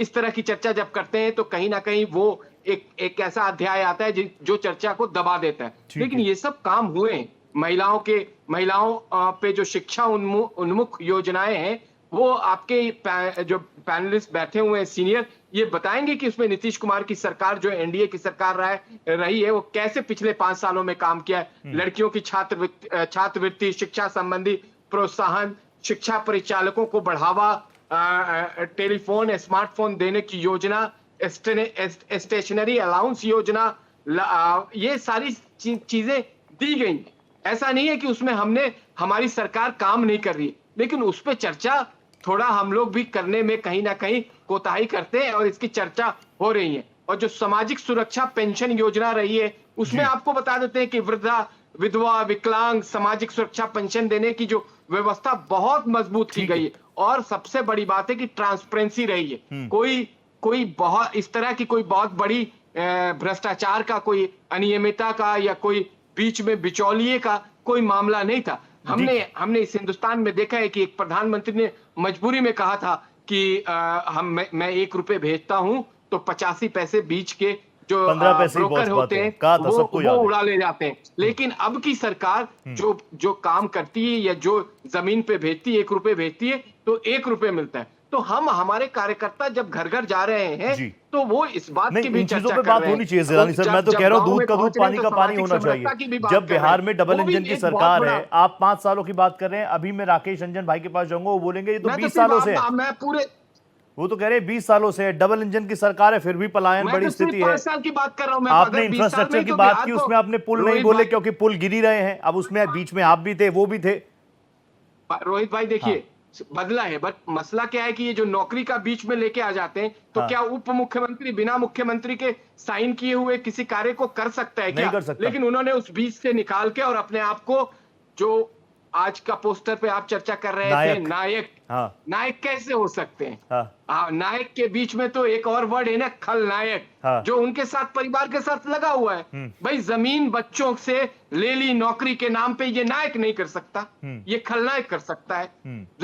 इस तरह की चर्चा जब करते हैं तो कहीं ना कहीं वो एक ऐसा अध्याय आता है जो चर्चा को दबा देता है। लेकिन ये सब काम हुए हैं। महिलाओं पे जो शिक्षा उन्मुख योजनाएं हैं, वो आपके जो पैनलिस्ट बैठे हुए हैं सीनियर, ये बताएंगे कि उसमें नीतीश कुमार की सरकार, जो एनडीए की सरकार रही है, वो कैसे पिछले 5 सालों में काम किया है। लड़कियों की छात्रवृत्ति, शिक्षा संबंधी प्रोत्साहन, शिक्षा परिचालकों को बढ़ावा, टेलीफोन स्मार्टफोन देने की योजना, स्टेशनरी अलाउंस योजना, ये सारी चीजें दी गई। ऐसा नहीं है कि उसमें हमारी सरकार काम नहीं कर रही, लेकिन उस पर चर्चा थोड़ा हम लोग भी करने में कहीं ना कहीं कोताही करते हैं और इसकी चर्चा हो रही है। और जो सामाजिक सुरक्षा पेंशन योजना रही है, उसमें आपको बता देते हैं कि वृद्धा, विधवा, विकलांग सामाजिक सुरक्षा पेंशन देने की जो व्यवस्था बहुत मजबूत की गई है। और सबसे बड़ी बात है कि ट्रांसपेरेंसी रही है। कोई बहुत इस तरह की कोई बहुत बड़ी भ्रष्टाचार का, कोई अनियमितता का या कोई बीच में बिचौलिए का कोई मामला नहीं था। हमने इस हिंदुस्तान में देखा है कि एक प्रधानमंत्री ने मजबूरी में कहा था कि मैं 1 रुपए भेजता हूं तो 85 पैसे बीच के जो 15 पैसे ब्रोकर होते हैं वो उड़ा ले जाते हैं। लेकिन अब की सरकार जो काम करती है या जो जमीन पे भेजती है, 1 रुपए भेजती है तो 1 रुपए मिलता है। तो हमारे कार्यकर्ता जब घर घर जा रहे हैं तो वो इस बात की भी चर्चा कर रहे हैं। बात होनी चाहिए जिलानी सर, मैं तो कह रहा हूँ दूध का दूध पानी का पानी होना चाहिए। जब बिहार में डबल इंजन की सरकार है, आप 5 सालों की बात कर रहे हैं। अभी मैं राकेश रंजन भाई के पास जाऊंगा, वो बोलेंगे ये तो 20 सालों से है। मैं पूरे वो तो कह रहे हैं 20 सालों से डबल इंजन की सरकार है, फिर भी पलायन बड़ी स्थिति है। 5 साल की बात कर रहा हूं मैं। आपने इंफ्रास्ट्रक्चर की बात की, उसमें आपने पुल नहीं बोले क्योंकि पुल गिरी रहे हैं। अब उसमें बीच में आप भी थे, वो भी थे। रोहित भाई देखिए, बदला है, बट मसला क्या है कि ये जो नौकरी का बीच में लेके आ जाते हैं तो क्या उप मुख्यमंत्री बिना मुख्यमंत्री के साइन किए हुए किसी कार्य को कर सकता है? क्या नहीं कर सकता। लेकिन उन्होंने उस बीच से निकाल के और अपने आप को, जो आज का पोस्टर पे आप चर्चा कर रहे थे, नायक, नायक कैसे हो सकते हैं? नायक के बीच में तो एक और वर्ड है ना, खलनायक, जो उनके साथ परिवार के साथ लगा हुआ है। भाई जमीन बच्चों से ले ली नौकरी के नाम पे, ये नायक नहीं कर सकता, ये खलनायक कर सकता है।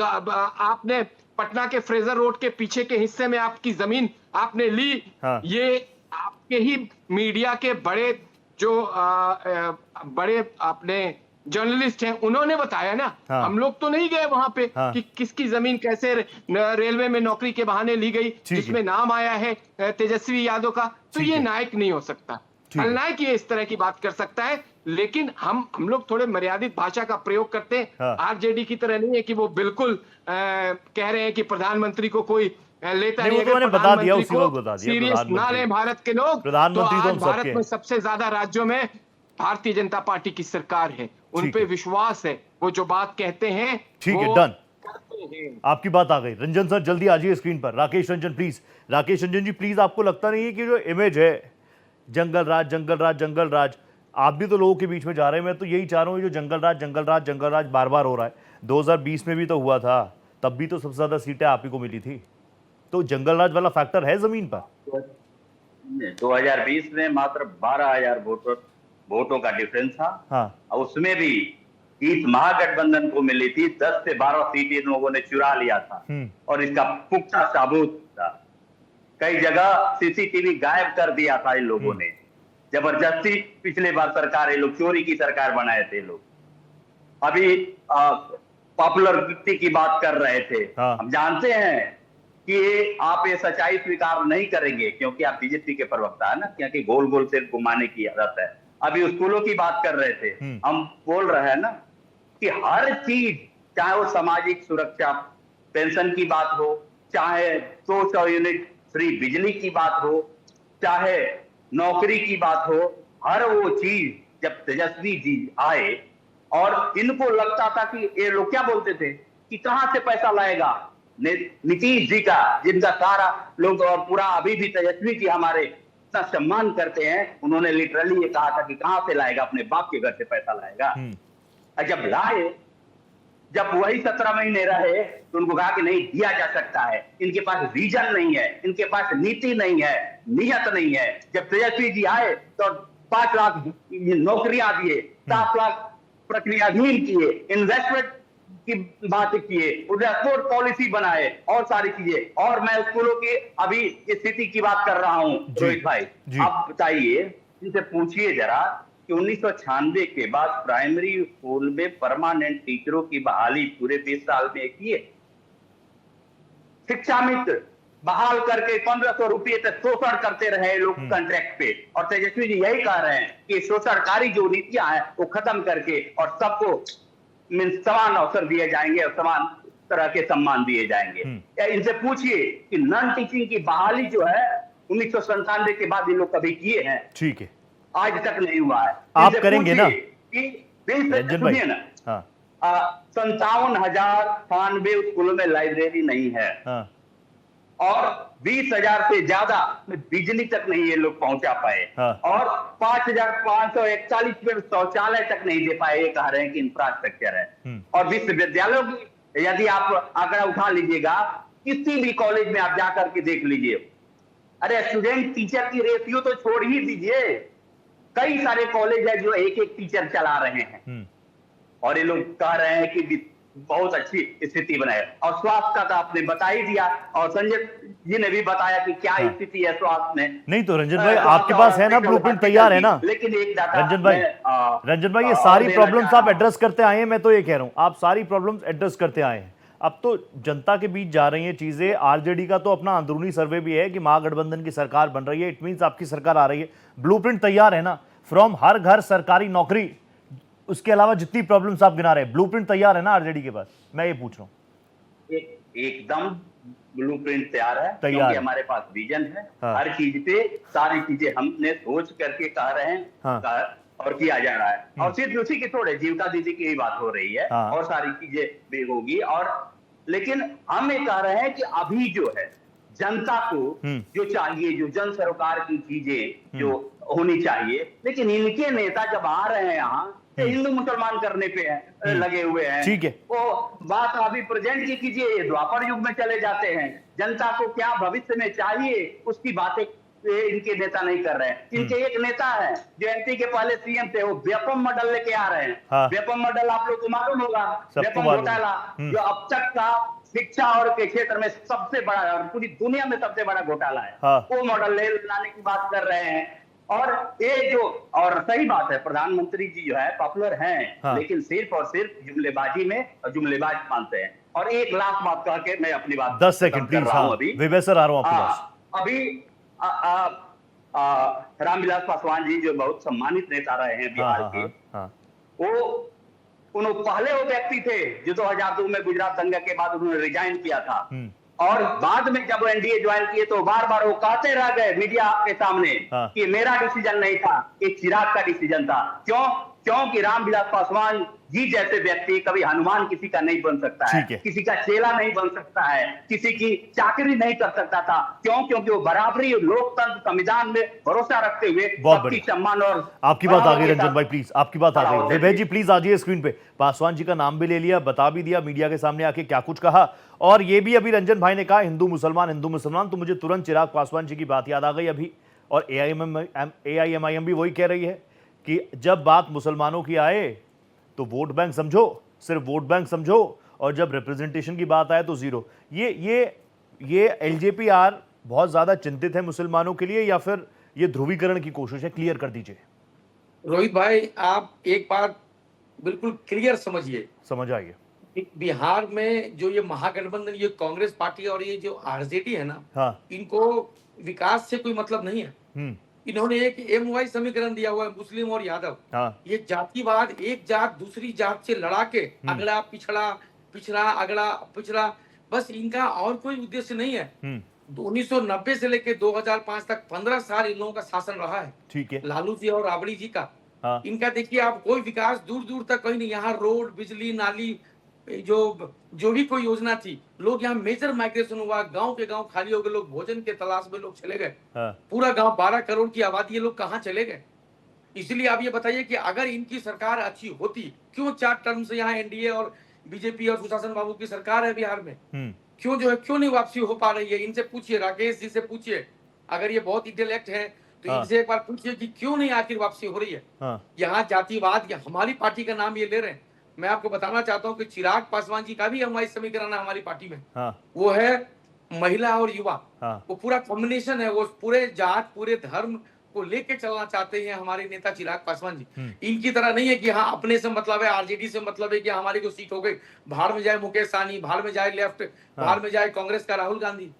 आपने पटना के फ्रेजर रोड के पीछे के हिस्से में आपकी जमीन आपने ली, ये आपके ही मीडिया के बड़े जो बड़े अपने जर्नलिस्ट हैं उन्होंने बताया ना। हम लोग तो नहीं गए वहां पे कि किसकी जमीन कैसे रेलवे में नौकरी के बहाने ली गई, जिसमें नाम आया है तेजस्वी यादव का। तो ये नायक नहीं हो सकता, खलनायक ये इस तरह की बात कर सकता है। लेकिन हम लोग थोड़े मर्यादित भाषा का प्रयोग करते हैं। आरजेडी की तरह नहीं है कि वो बिल्कुल कह रहे हैं कि प्रधानमंत्री को कोई लेता नहीं। अगर बता दिया, उसी वक्त बता दिया, सीरियस ना लें भारत के लोग, प्रधानमंत्री तो भारत में सबसे ज्यादा राज्यों में भारतीय जनता पार्टी की सरकार है, उन पे विश्वास है, वो जो बात कहते हैं। ठीक है, डन, आपकी बात आ गई। रंजन सर जल्दी आ जाइए स्क्रीन पर। राकेश रंजन प्लीज। राकेश रंजन जी प्लीज, आपको लगता नहीं है कि जो इमेज है जंगल राज जंगल राज जंगल राज, आप भी तो लोगों के बीच में जा रहे हैं, मैं तो यही चाह रहा हूँ, जो जंगल राज जंगल राज जंगल राज बार बार हो रहा है। 2020 में भी तो हुआ था, तब भी तो सबसे ज्यादा सीटें आप ही को मिली थी। तो जंगल राज वाला फैक्टर है जमीन पर। 2020 में मात्र 12,000 वोटों का डिफरेंस था। और उसमें भी जीत महागठबंधन को मिली थी। 10 से 12 सीट इन लोगों ने चुरा लिया था और इसका पुख्ता सबूत था। कई जगह सीसीटीवी गायब कर दिया था इन लोगों ने, जबरदस्ती। पिछले बार सरकार, ये लोग चोरी की सरकार बनाए थे लोग। अभी पॉपुलरिटी की बात कर रहे थे। हम जानते हैं कि आप ये सच्चाई स्वीकार नहीं करेंगे क्योंकि आप बीजेपी के प्रवक्ता है ना, क्योंकि गोल गोल से घुमाने की आदत है। अभी स्कूलों की बात कर रहे थे, हम बोल रहे हैं ना कि हर चीज, चाहे वो सामाजिक सुरक्षा पेंशन की बात हो, चाहे 200 यूनिट फ्री बिजली की बात हो, चाहे नौकरी की बात हो, हर वो चीज जब तेजस्वी जी आए और इनको लगता था कि ये लोग क्या बोलते थे कि कहां से पैसा लाएगा नीतीश जी का, जिनका सारा लोग और पूरा अभी भी तेजस्वी जी हमारे इतना सम्मान करते हैं, उन्होंने लिटरली ये कहा था कि कहां से लाएगा, अपने बाप के घर से पैसा लाएगा। और जब लाए, जब वही 17 महीने रहे तो उनको कहा कि नहीं दिया जा सकता है, इनके पास रीजन नहीं है, इनके पास नीति नहीं है, नियत नहीं है। जब तेजस्वी जी आए तो 5 लाख नौकरियां दिए, 7 लाख प्रक्रियाधीन किए, इन्वेस्टमेंट की बात किए, उधर एक्सपोर्ट पॉलिसी बनाए और सारी चीजें। और मैं स्कूलों की अभी स्थिति की बात कर रहा हूं रोहित भाई, आप बताइए, इनसे पूछिए जरा कि 1996 के बाद प्राइमरी स्कूल में परमानेंट टीचरों की बहाली पूरे 20 साल में किए। शिक्षा मित्र बहाल करके 1500 रुपये तक शोषण करते रहे लोग कॉन्ट्रैक्ट पे, और तेजस्वी जी यही कह रहे हैं कि शोषणकारी जो नीतियां हैं वो खत्म करके और सबको समान अवसर दिए जाएंगे और समान तरह के सम्मान दिए जाएंगे। या इनसे पूछिए कि नॉन टीचिंग की बहाली जो है 1997 के बाद ये लोग कभी किए हैं? ठीक है, आज तक नहीं हुआ है। आप करेंगे ना रंजन भाई? हाँ, 57,092 स्कूलों में लाइब्रेरी नहीं है। हाँ। और 20,000 से ज्यादा बिजली तक नहीं ये लोग पहुंचा पाए। हाँ। और 5,541 में शौचालय तक नहीं दे पाए। ये कह रहे हैं कि इंफ्रास्ट्रक्चर है। और विश्वविद्यालयों की यदि आप आंकड़ा उठा लीजिएगा, किसी भी कॉलेज में आप जाकर के देख लीजिए, अरे स्टूडेंट टीचर की रेशियो तो छोड़ ही दीजिए, कई सारे कॉलेज है जो एक एक टीचर चला रहे हैं। और ये लोग कह रहे हैं कि बहुत अच्छी स्थिति बनाए। और स्वास्थ्य का तो आपने बता ही दिया, और संजय जी ने भी बताया कि क्या स्थिति है स्वास्थ्य में। नहीं तो रंजन भाई आपके पास है ना, ब्लूप्रिंट तैयार है ना? लेकिन एक रंजन भाई ये सारी प्रॉब्लम्स आप एड्रेस करते आए हैं। मैं तो ये कह रहा हूं आप सारी प्रॉब्लम्स एड्रेस करते आए हैं। अब तो जनता के बीच जा रही हैं चीजें। आरजेडी का तो अपना अंदरूनी सर्वे भी है कि महागठबंधन की सरकार बन रही है। इट मींस आपकी सरकार आ रही है। ब्लूप्रिंट तैयार है ना, फ्रॉम हर घर सरकारी नौकरी, उसके अलावा जितनी प्रॉब्लम्स आप गिना रहे हैं, ब्लूप्रिंट तैयार है ना आरजेडी के पास? मैं ये पूछ रहा हूँ। एकदम ब्लूप्रिंट तैयार है, तैयार क्योंकि हमारे पास विजन है। हाँ। हर चीज पे सारी चीजें हमने सोच करके कह रहे हैं। हाँ। और किया जा रहा है। और सिर्फ उसी की थोड़े जीविका दीदी की ही बात हो रही है। हाँ। और सारी चीजें भी होगी। और लेकिन हम ये कह रहे हैं कि अभी जो है जनता को जो चाहिए, जो जन सरोकार की चीजें जो होनी चाहिए, लेकिन इनके नेता जब आ रहे हैं यहाँ हिंदू मुसलमान करने पे लगे हुए हैं। ठीक है, वो बात अभी प्रेजेंट की कीजिए, द्वापर युग में चले जाते हैं। जनता को क्या भविष्य में चाहिए उसकी बातें इनके नेता नहीं कर रहे हैं। इनके एक नेता है जो एमपी के पहले सीएम थे, वो व्यापम मॉडल लेके आ रहे हैं। हाँ। व्यापम मॉडल आप लोग को मालूम होगा, व्यापम घोटाला जो अब तक का शिक्षा और के क्षेत्र में सबसे बड़ा और पूरी दुनिया में सबसे बड़ा घोटाला है। हाँ। वो मॉडल लाने की बात कर रहे हैं। और ये जो, और सही बात है, प्रधानमंत्री जी जो है पॉपुलर हैं। हाँ। लेकिन सिर्फ और सिर्फ जुमलेबाजी में जुमलेबाज मानते हैं। और एक लास्ट बात कह के मैं अपनी बात 10 सेकंड प्लीज। हाँ, विवेक सर आ रहा हूं आपके पास। अभी रामविलास पासवान जी जो बहुत सम्मानित नेता रहे हैं बिहार के, वो पहले वो व्यक्ति थे जो 2002 में गुजरात दंगा के बाद उन्होंने रिजाइन किया था। और बाद में जब एनडीए ज्वाइन किए तो बार बार वो कहते रह गए मीडिया के सामने कि मेरा डिसीजन नहीं था, ये चिराग का डिसीजन था। क्योंकि रामविलास पासवान जी जैसे व्यक्ति कभी हनुमान किसी का नहीं बन सकता है, किसी का चेला नहीं बन सकता है, किसी की चाकरी नहीं कर सकता था। क्योंकि वो बराबरी लोकतंत्र संविधान में भरोसा रखते हुए सबकी सम्मान। और आपकी बात आ गई रंजन भाई, प्लीज आपकी बात आ गई। विवेक जी प्लीज आ जाइए स्क्रीन पे। पासवान जी का नाम भी ले लिया, बता भी दिया मीडिया के सामने आके क्या कुछ कहा। और ये भी अभी रंजन भाई ने कहा हिंदू मुसलमान, तो मुझे तुरंत चिराग पासवान जी की बात याद आ गई अभी। और AIMIM भी वही कह रही है कि जब बात मुसलमानों की आए तो वोट बैंक समझो, सिर्फ वोट बैंक समझो, और जब रिप्रेजेंटेशन की बात आए तो जीरो। ये LJP-R बहुत ज्यादा चिंतित है मुसलमानों के लिए, या फिर ये ध्रुवीकरण की कोशिश है? क्लियर कर दीजिए रोहित भाई। आप एक बात बिल्कुल क्लियर समझ आइए। बिहार में जो ये महागठबंधन, ये कांग्रेस पार्टी और ये जो आरजेडी है ना, हाँ। इनको विकास से कोई मतलब नहीं है। इन्होंने एक MY समीकरण दिया हुआ है, मुस्लिम और यादव। हाँ। ये जातिवाद, एक जात दूसरी जात से लड़ा के अगड़ा पिछड़ा अगड़ा पिछड़ा, बस इनका और कोई उद्देश्य नहीं है। 1990 से लेकर 2005 तक 15 साल इन लोगों का शासन रहा है। ठीक है। लालू जी और राबड़ी जी का। हाँ। इनका देखिए आप, कोई विकास दूर दूर तक कहीं नहीं। यहाँ रोड, बिजली, नाली, जो भी कोई योजना थी, लोग यहाँ मेजर माइग्रेशन हुआ, गांव के गांव खाली हो गए, लोग भोजन के तलाश में लोग चले गए। हाँ। पूरा गांव 12 करोड़ की आबादी, ये लोग कहाँ चले गए? इसलिए आप ये बताइए कि अगर इनकी सरकार अच्छी होती, क्यों 4 टर्म से यहाँ एनडीए और बीजेपी और सुशासन बाबू की सरकार है बिहार में, क्यों नहीं वापसी हो पा रही है? इनसे पूछिए, राकेश जी से पूछिए, अगर ये बहुत इंटेलेक्ट है तो इनसे एक बार पूछिए कि क्यों नहीं आखिर वापसी हो रही है। यहाँ जातिवाद, हमारी पार्टी का नाम ये ले रहे हैं। मैं आपको बताना चाहता हूं कि चिराग पासवान जी का भी MY समीकरण है हमारी पार्टी में। वो है महिला और युवा। वो पूरा कॉम्बिनेशन है। वो पूरे जात, पूरे धर्म को लेके चलना चाहते हैं हमारे नेता चिराग पासवान जी। इनकी तरह नहीं है कि हाँ अपने से मतलब है, आरजेडी से मतलब है कि हमारी जो सीट हो गई, बाहर में जाए मुकेश सहनी, बाहर में जाए लेफ्ट, बाहर में जाए कांग्रेस का राहुल गांधी।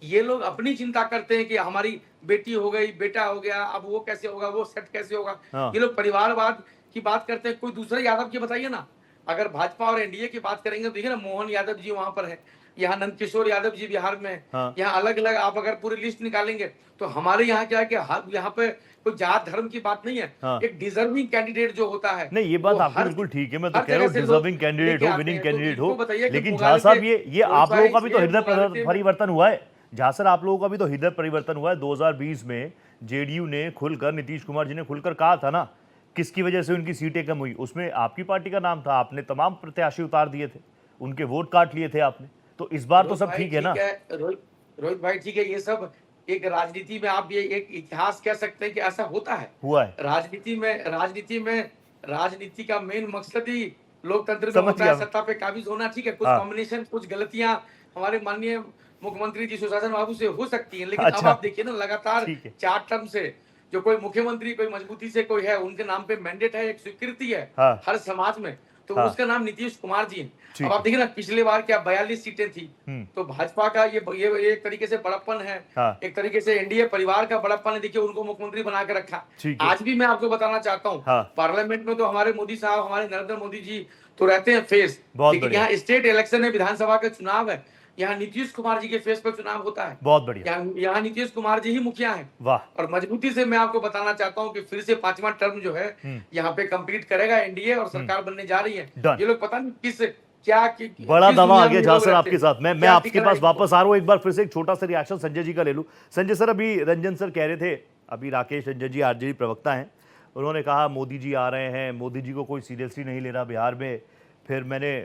ये लोग अपनी चिंता करते हैं कि हमारी बेटी हो गई, बेटा हो गया, अब वो कैसे होगा, वो सेट कैसे होगा। ये लोग परिवारवाद की बात करते हैं। कोई दूसरे यादव की बताइए ना, अगर भाजपा और एनडीए की बात करेंगे तो देखिए ना, मोहन यादव जी वहां पर है, यहाँ नंदकिशोर यादव जी बिहार में है, हाँ। यहाँ अलग अलग आप अगर पूरी लिस्ट निकालेंगे तो हमारे यहाँ क्या है कि यहाँ पे कोई जात धर्म की बात नहीं है। हाँ। एक डिजर्विंग कैंडिडेट जो होता है, नहीं, ये बात वो आपकी हर- बिल्कुल ठीक है। मैं तो हर कह रहा हूँ जगह से डिजर्विंग लोग कैंडिडेट लेके हो, आते विनिंग हैं। तो कैंडिडेट हो, इनको बताइए कि लेकिन मुगाल झा साहब के ये आप रोज लोगों का भी भाई तो ये हृदय मुगाल के- परिवर्तन हुआ है। झा सर, आप लोगों का भी तो हृदय परिवर्तन हुआ है। 2020 में जेडीयू ने खुलकर, नीतीश कुमार जी ने खुलकर कहा था ना किसकी वजह से उनकी सीटें कम हुई, उसमें आपकी पार्टी का नाम था। आपने तमाम प्रत्याशी उतार दिए थे, उनके वोट काट लिए थे आपने। तो इस बार तो सब ठीक है ना? रोहित भाई ठीक है, ये सब एक राजनीति में आप ये एक इतिहास कह सकते हैं कि ऐसा होता है, हुआ है। राजनीति का मेन मकसद ही लोकतंत्र में समझ होता है गया। सत्ता पे काबिज होना। ठीक है, कुछ हाँ। कॉम्बिनेशन, कुछ गलतियां हमारे माननीय मुख्यमंत्री जी सुशासन बाबू से हो सकती है, लेकिन अब अच्छा। आप देखिए ना, लगातार ठीक है। 4 टर्म से जो कोई मुख्यमंत्री कोई मजबूती से कोई है, उनके नाम पे मैंडेट है, एक स्वीकृति है हाँ। हर समाज में, तो हाँ। उसका नाम नीतीश कुमार जी है। ठीक अब आप है। देखिए ना, पिछले बार क्या 42 सीटें थी, हम्म। तो भाजपा का ये एक तरीके से बड़प्पन है, हाँ। एक तरीके से एनडीए परिवार का बड़प्पन है। देखिए, उनको मुख्यमंत्री बना के रखा। ठीक है। आज भी मैं आपको बताना चाहता हूँ, हाँ। पार्लियामेंट में तो हमारे मोदी साहब, हमारे नरेंद्र मोदी जी तो रहते हैं फेस, बहुत लेकिन बढ़िया। यहाँ स्टेट इलेक्शन है, विधानसभा का चुनाव है, यहाँ नीतीश कुमार जी के फेस पर चुनाव होता है। बहुत बढ़िया। यहाँ नीतीश कुमार जी ही मुखिया है। वाह। और मजबूती से मैं आपको बताना चाहता हूँ कि फिर से 5वां टर्म जो है यहाँ पे कंप्लीट करेगा एनडीए, और सरकार बनने जा रही है। Done। ये लोग पता नहीं किस क्या बड़ा किस दावा दुनिया आ में गया ये झा लोग सर रहते आपके हैं। साथ। मैं क्या आपके दिख रहा पास है वापस आ रहा हूँ। एक बार फिर से एक छोटा सा रिएक्शन संजय जी का ले लूं। संजय सर, अभी रंजन सर कह रहे थे, अभी राकेश रंजन जी आरजेडी प्रवक्ता हैं, उन्होंने कहा मोदी जी आ रहे हैं, मोदी जी को कोई सीरियसली नहीं ले रहा बिहार में। फिर मैंने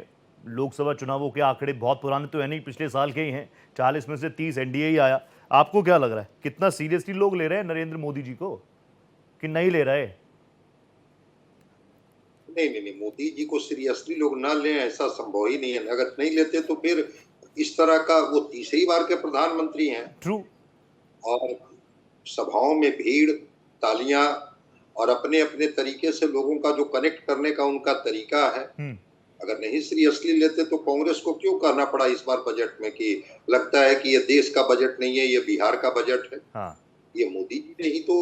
लोकसभा चुनावों के आंकड़े बहुत पुराने तो है नहीं, पिछले साल के ही हैं, 40 में से 30 एनडीए ही आया। आपको क्या लग रहा है, कितना सीरियसली लोग ले रहे हैं नरेंद्र मोदी जी को कि नहीं ले रहे? नहीं, मोदी जी को सीरियसली लोग ना लें ऐसा संभव ही नहीं है। अगर नहीं लेते तो फिर इस तरह का, वो तीसरी बार के प्रधानमंत्री हैं। ट्रू। और सभाओं में भीड़, तालियां, और अपने अपने तरीके से लोगों का जो कनेक्ट करने का उनका तरीका है, अगर नहीं सीरियसली लेते तो कांग्रेस को क्यों कहना पड़ा इस बार बजट में कि लगता है कि ये देश का बजट नहीं है, ये बिहार का बजट है। हाँ। ये मोदी जी ने ही तो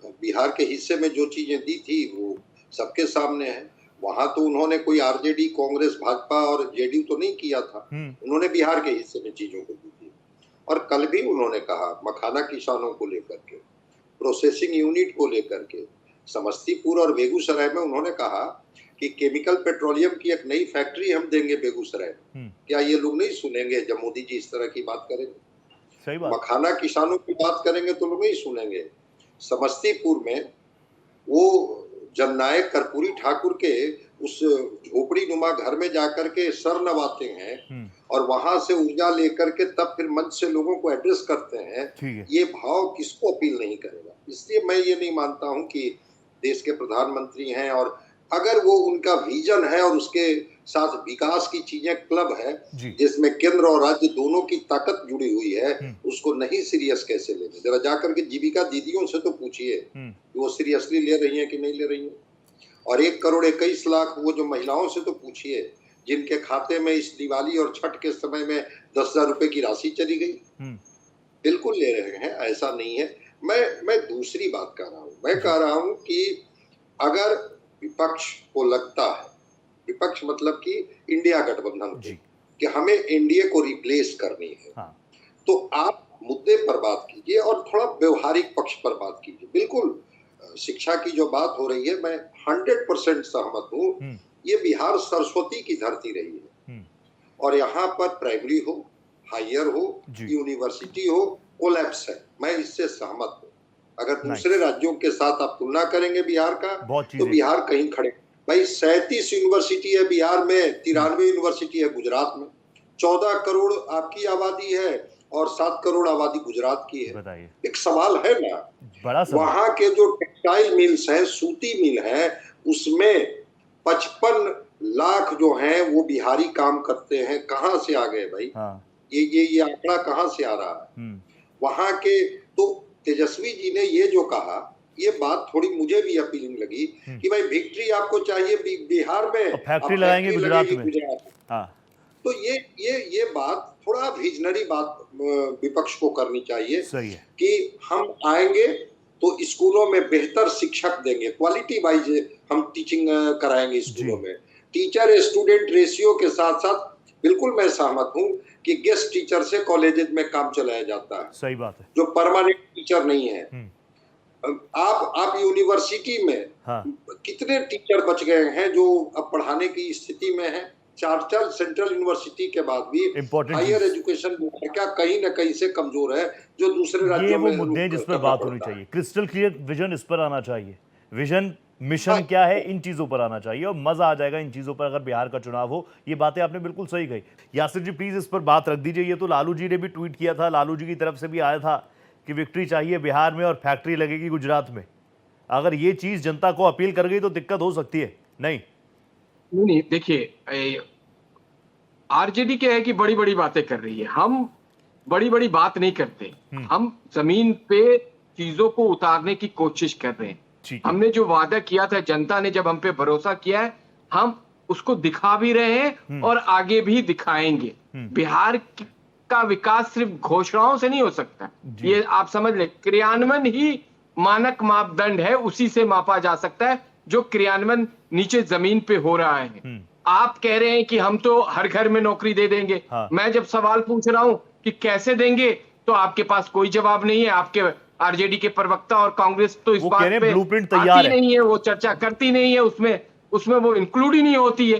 बिहार के हिस्से में जो चीजें दी थी वो सबके सामने है। वहां तो उन्होंने कोई आरजेडी, कांग्रेस, भाजपा और जेडीयू तो नहीं किया था, उन्होंने बिहार के हिस्से में चीजों को दी थी। और कल भी उन्होंने कहा मखाना किसानों को लेकर के, प्रोसेसिंग यूनिट को लेकर के, समस्तीपुर और बेगूसराय में उन्होंने कहा कि केमिकल पेट्रोलियम की एक नई फैक्ट्री हम देंगे बेगूसराय। क्या ये लोग नहीं सुनेंगे जब मोदी जी इस तरह की बात करेंगे? सही बात। मखाना किसानों की बात करेंगे तो लोग नहीं सुनेंगे। समस्तीपुर में वो जननायक कर्पूरी ठाकुर के उस झोपड़ी नुमा घर में जाकर के सर नवाते हैं और वहां से ऊर्जा लेकर के तब फिर मंच से लोगों को एड्रेस करते हैं। ये भाव किसको अपील नहीं करेगा? इसलिए मैं ये नहीं मानता हूं कि देश के प्रधानमंत्री हैं, और अगर वो उनका विजन है और उसके साथ विकास की चीजें क्लब है जिसमें केंद्र और राज्य दोनों की ताकत जुड़ी हुई है, उसको नहीं सीरियस कैसे लेंगे? जरा जाकर के जीविका दीदियों से तो पूछिए कि वो सीरियसली ले रही हैं कि नहीं ले रही हैं। और 1,21,00,000 वो जो महिलाओं से तो पूछिए जिनके खाते में इस दिवाली और छठ के समय में 10,000 रुपए की राशि चली गई। बिल्कुल ले रहे हैं, ऐसा नहीं है। मैं दूसरी बात कर रहा हूँ, मैं कह रहा हूँ कि अगर विपक्ष को लगता है, विपक्ष मतलब कि इंडिया गठबंधन को, कि हमें एनडीए को रिप्लेस करनी है, तो आप मुद्दे पर बात कीजिए और थोड़ा व्यवहारिक पक्ष पर बात कीजिए। बिल्कुल शिक्षा की जो बात हो रही है, मैं 100% सहमत हूँ। ये बिहार सरस्वती की धरती रही है, और यहाँ पर प्राइमरी हो, हायर हो, यूनिवर्सिटी हो, कोलैप्स है। मैं इससे सहमत हूँ। अगर दूसरे राज्यों के साथ आप तुलना करेंगे बिहार का, तो बिहार कहीं खड़े। भाई 37 यूनिवर्सिटी है बिहार में, 93 यूनिवर्सिटी है गुजरात में। 14 करोड़ आपकी आबादी है और 7 करोड़ आबादी गुजरात की है। बताइए, एक सवाल है ना, बड़ा सवाल। वहां के जो टेक्सटाइल मिल्स हैं, सूती मिल है, उसमें 55 लाख जो हैं वो बिहारी काम करते हैं। कहाँ से आ गए भाई? ये आंकड़ा कहाँ से आ रहा है? वहां के तो तेजस्वी जी ने ये जो कहा, ये बात थोड़ी मुझे भी अपीलिंग लगी कि भाई विक्ट्री आपको चाहिए बिहार में, फैक्ट्री लगाएंगे गुजरात में। तो ये बात थोड़ा विजनरी बात विपक्ष को करनी चाहिए। सही है कि हम आएंगे तो स्कूलों में बेहतर शिक्षक देंगे, क्वालिटी वाइज हम टीचिंग कराएंगे स्कूलों में, टीचर स्टूडेंट रेशियो के साथ साथ बिल्कुल मैं सहमत हूं कि गेस्ट टीचर से कॉलेजेस में काम चलाया जाता है। सही बात है। जो परमानेंट टीचर नहीं है। आप यूनिवर्सिटी में कितने टीचर बच गए हैं जो अब पढ़ाने की स्थिति में है? 4 सेंट्रल यूनिवर्सिटी के बाद भी हायर एजुकेशन क्या कहीं ना कहीं से कमजोर है, जो दूसरे राज्यों में। ये वो मुद्दे हैं जिस पर बात होनी चाहिए। क्रिस्टल क्लियर विजन इस पर आना चाहिए। विजन मिशन क्या है, इन चीजों पर आना चाहिए और मजा आ जाएगा इन चीजों पर अगर बिहार का चुनाव हो। ये बातें आपने बिल्कुल सही कही। यासिर जी प्लीज इस पर बात रख दीजिए। ये तो लालू जी ने भी ट्वीट किया था, लालू जी की तरफ से भी आया था कि विक्ट्री चाहिए बिहार में और फैक्ट्री लगेगी गुजरात में। अगर ये चीज जनता को अपील कर गई तो दिक्कत हो सकती है। नहीं देखिए आरजेडी क्या है कि बड़ी बड़ी बातें कर रही है। हम बड़ी बड़ी बात नहीं करते, हम जमीन पे चीजों को उतारने की कोशिश कर रहे हैं। हमने जो वादा किया था, जनता ने जब हम पे भरोसा किया है, हम उसको दिखा भी रहे हैं और आगे भी दिखाएंगे। बिहार का विकास सिर्फ घोषणाओं से नहीं हो सकता, ये आप समझ ले। क्रियान्वयन ही मानक मापदंड है, उसी से मापा जा सकता है जो क्रियान्वयन नीचे जमीन पे हो रहा है। आप कह रहे हैं कि हम तो हर घर में नौकरी दे देंगे। मैं जब सवाल पूछ रहा हूं कि कैसे देंगे तो आपके पास कोई जवाब नहीं है। आपके आरजेडी के प्रवक्ता और कांग्रेस तो इस बात पे ब्लूप्रिंट तैयार नहीं है, वो चर्चा करती नहीं है, उसमें वो इंक्लूड ही नहीं होती है।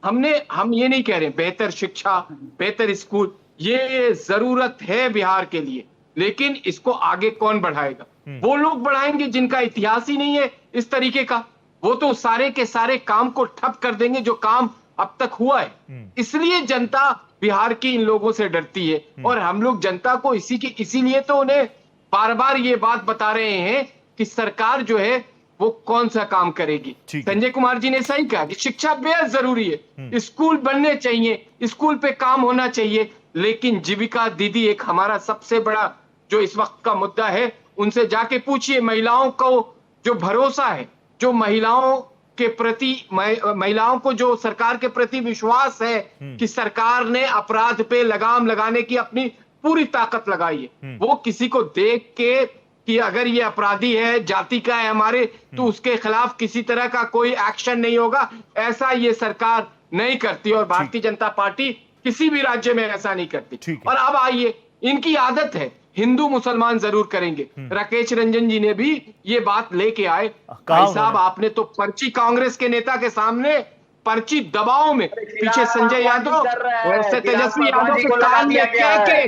हम ये नहीं कह रहे बेहतर शिक्षा, बेहतर स्कूल, ये जरूरत है बिहार के लिए, लेकिन इसको आगे कौन बढ़ाएगा? वो लोग बढ़ाएंगे जिनका इतिहास ही नहीं है इस तरीके का। वो तो सारे के सारे काम को ठप कर देंगे जो काम अब तक हुआ है। इसलिए जनता बिहार की इन लोगों से डरती है और हम लोग जनता को इसीलिए तो उन्हें बार बार ये बात बता रहे हैं कि सरकार जो है वो कौन सा काम करेगी। संजय कुमार जी ने सही कहा कि शिक्षा बेहद जरूरी है, स्कूल बनने चाहिए, स्कूल पे काम होना चाहिए, लेकिन जीविका दीदी एक हमारा सबसे बड़ा जो इस वक्त का मुद्दा है, उनसे जाके पूछिए महिलाओं को जो भरोसा है, जो महिलाओं के प्रति, महिलाओं को जो सरकार के प्रति विश्वास है कि सरकार ने अपराध पे लगाम लगाने की अपनी पूरी ताकत लगाई है। वो किसी को देख के कि अगर ये अपराधी है, जाति का है हमारे, तो उसके खिलाफ किसी तरह का कोई एक्शन नहीं होगा, ऐसा ये सरकार नहीं करती और भारतीय जनता पार्टी किसी भी राज्य में ऐसा नहीं करती। और अब आइए, इनकी आदत है हिंदू मुसलमान जरूर करेंगे। राकेश रंजन जी ने भी ये बात लेके आए। भाई साहब, आपने तो पर्ची कांग्रेस के नेता के सामने पर्ची दबाव में पीछे संजय यादव वैसे तेजस्वी यादव के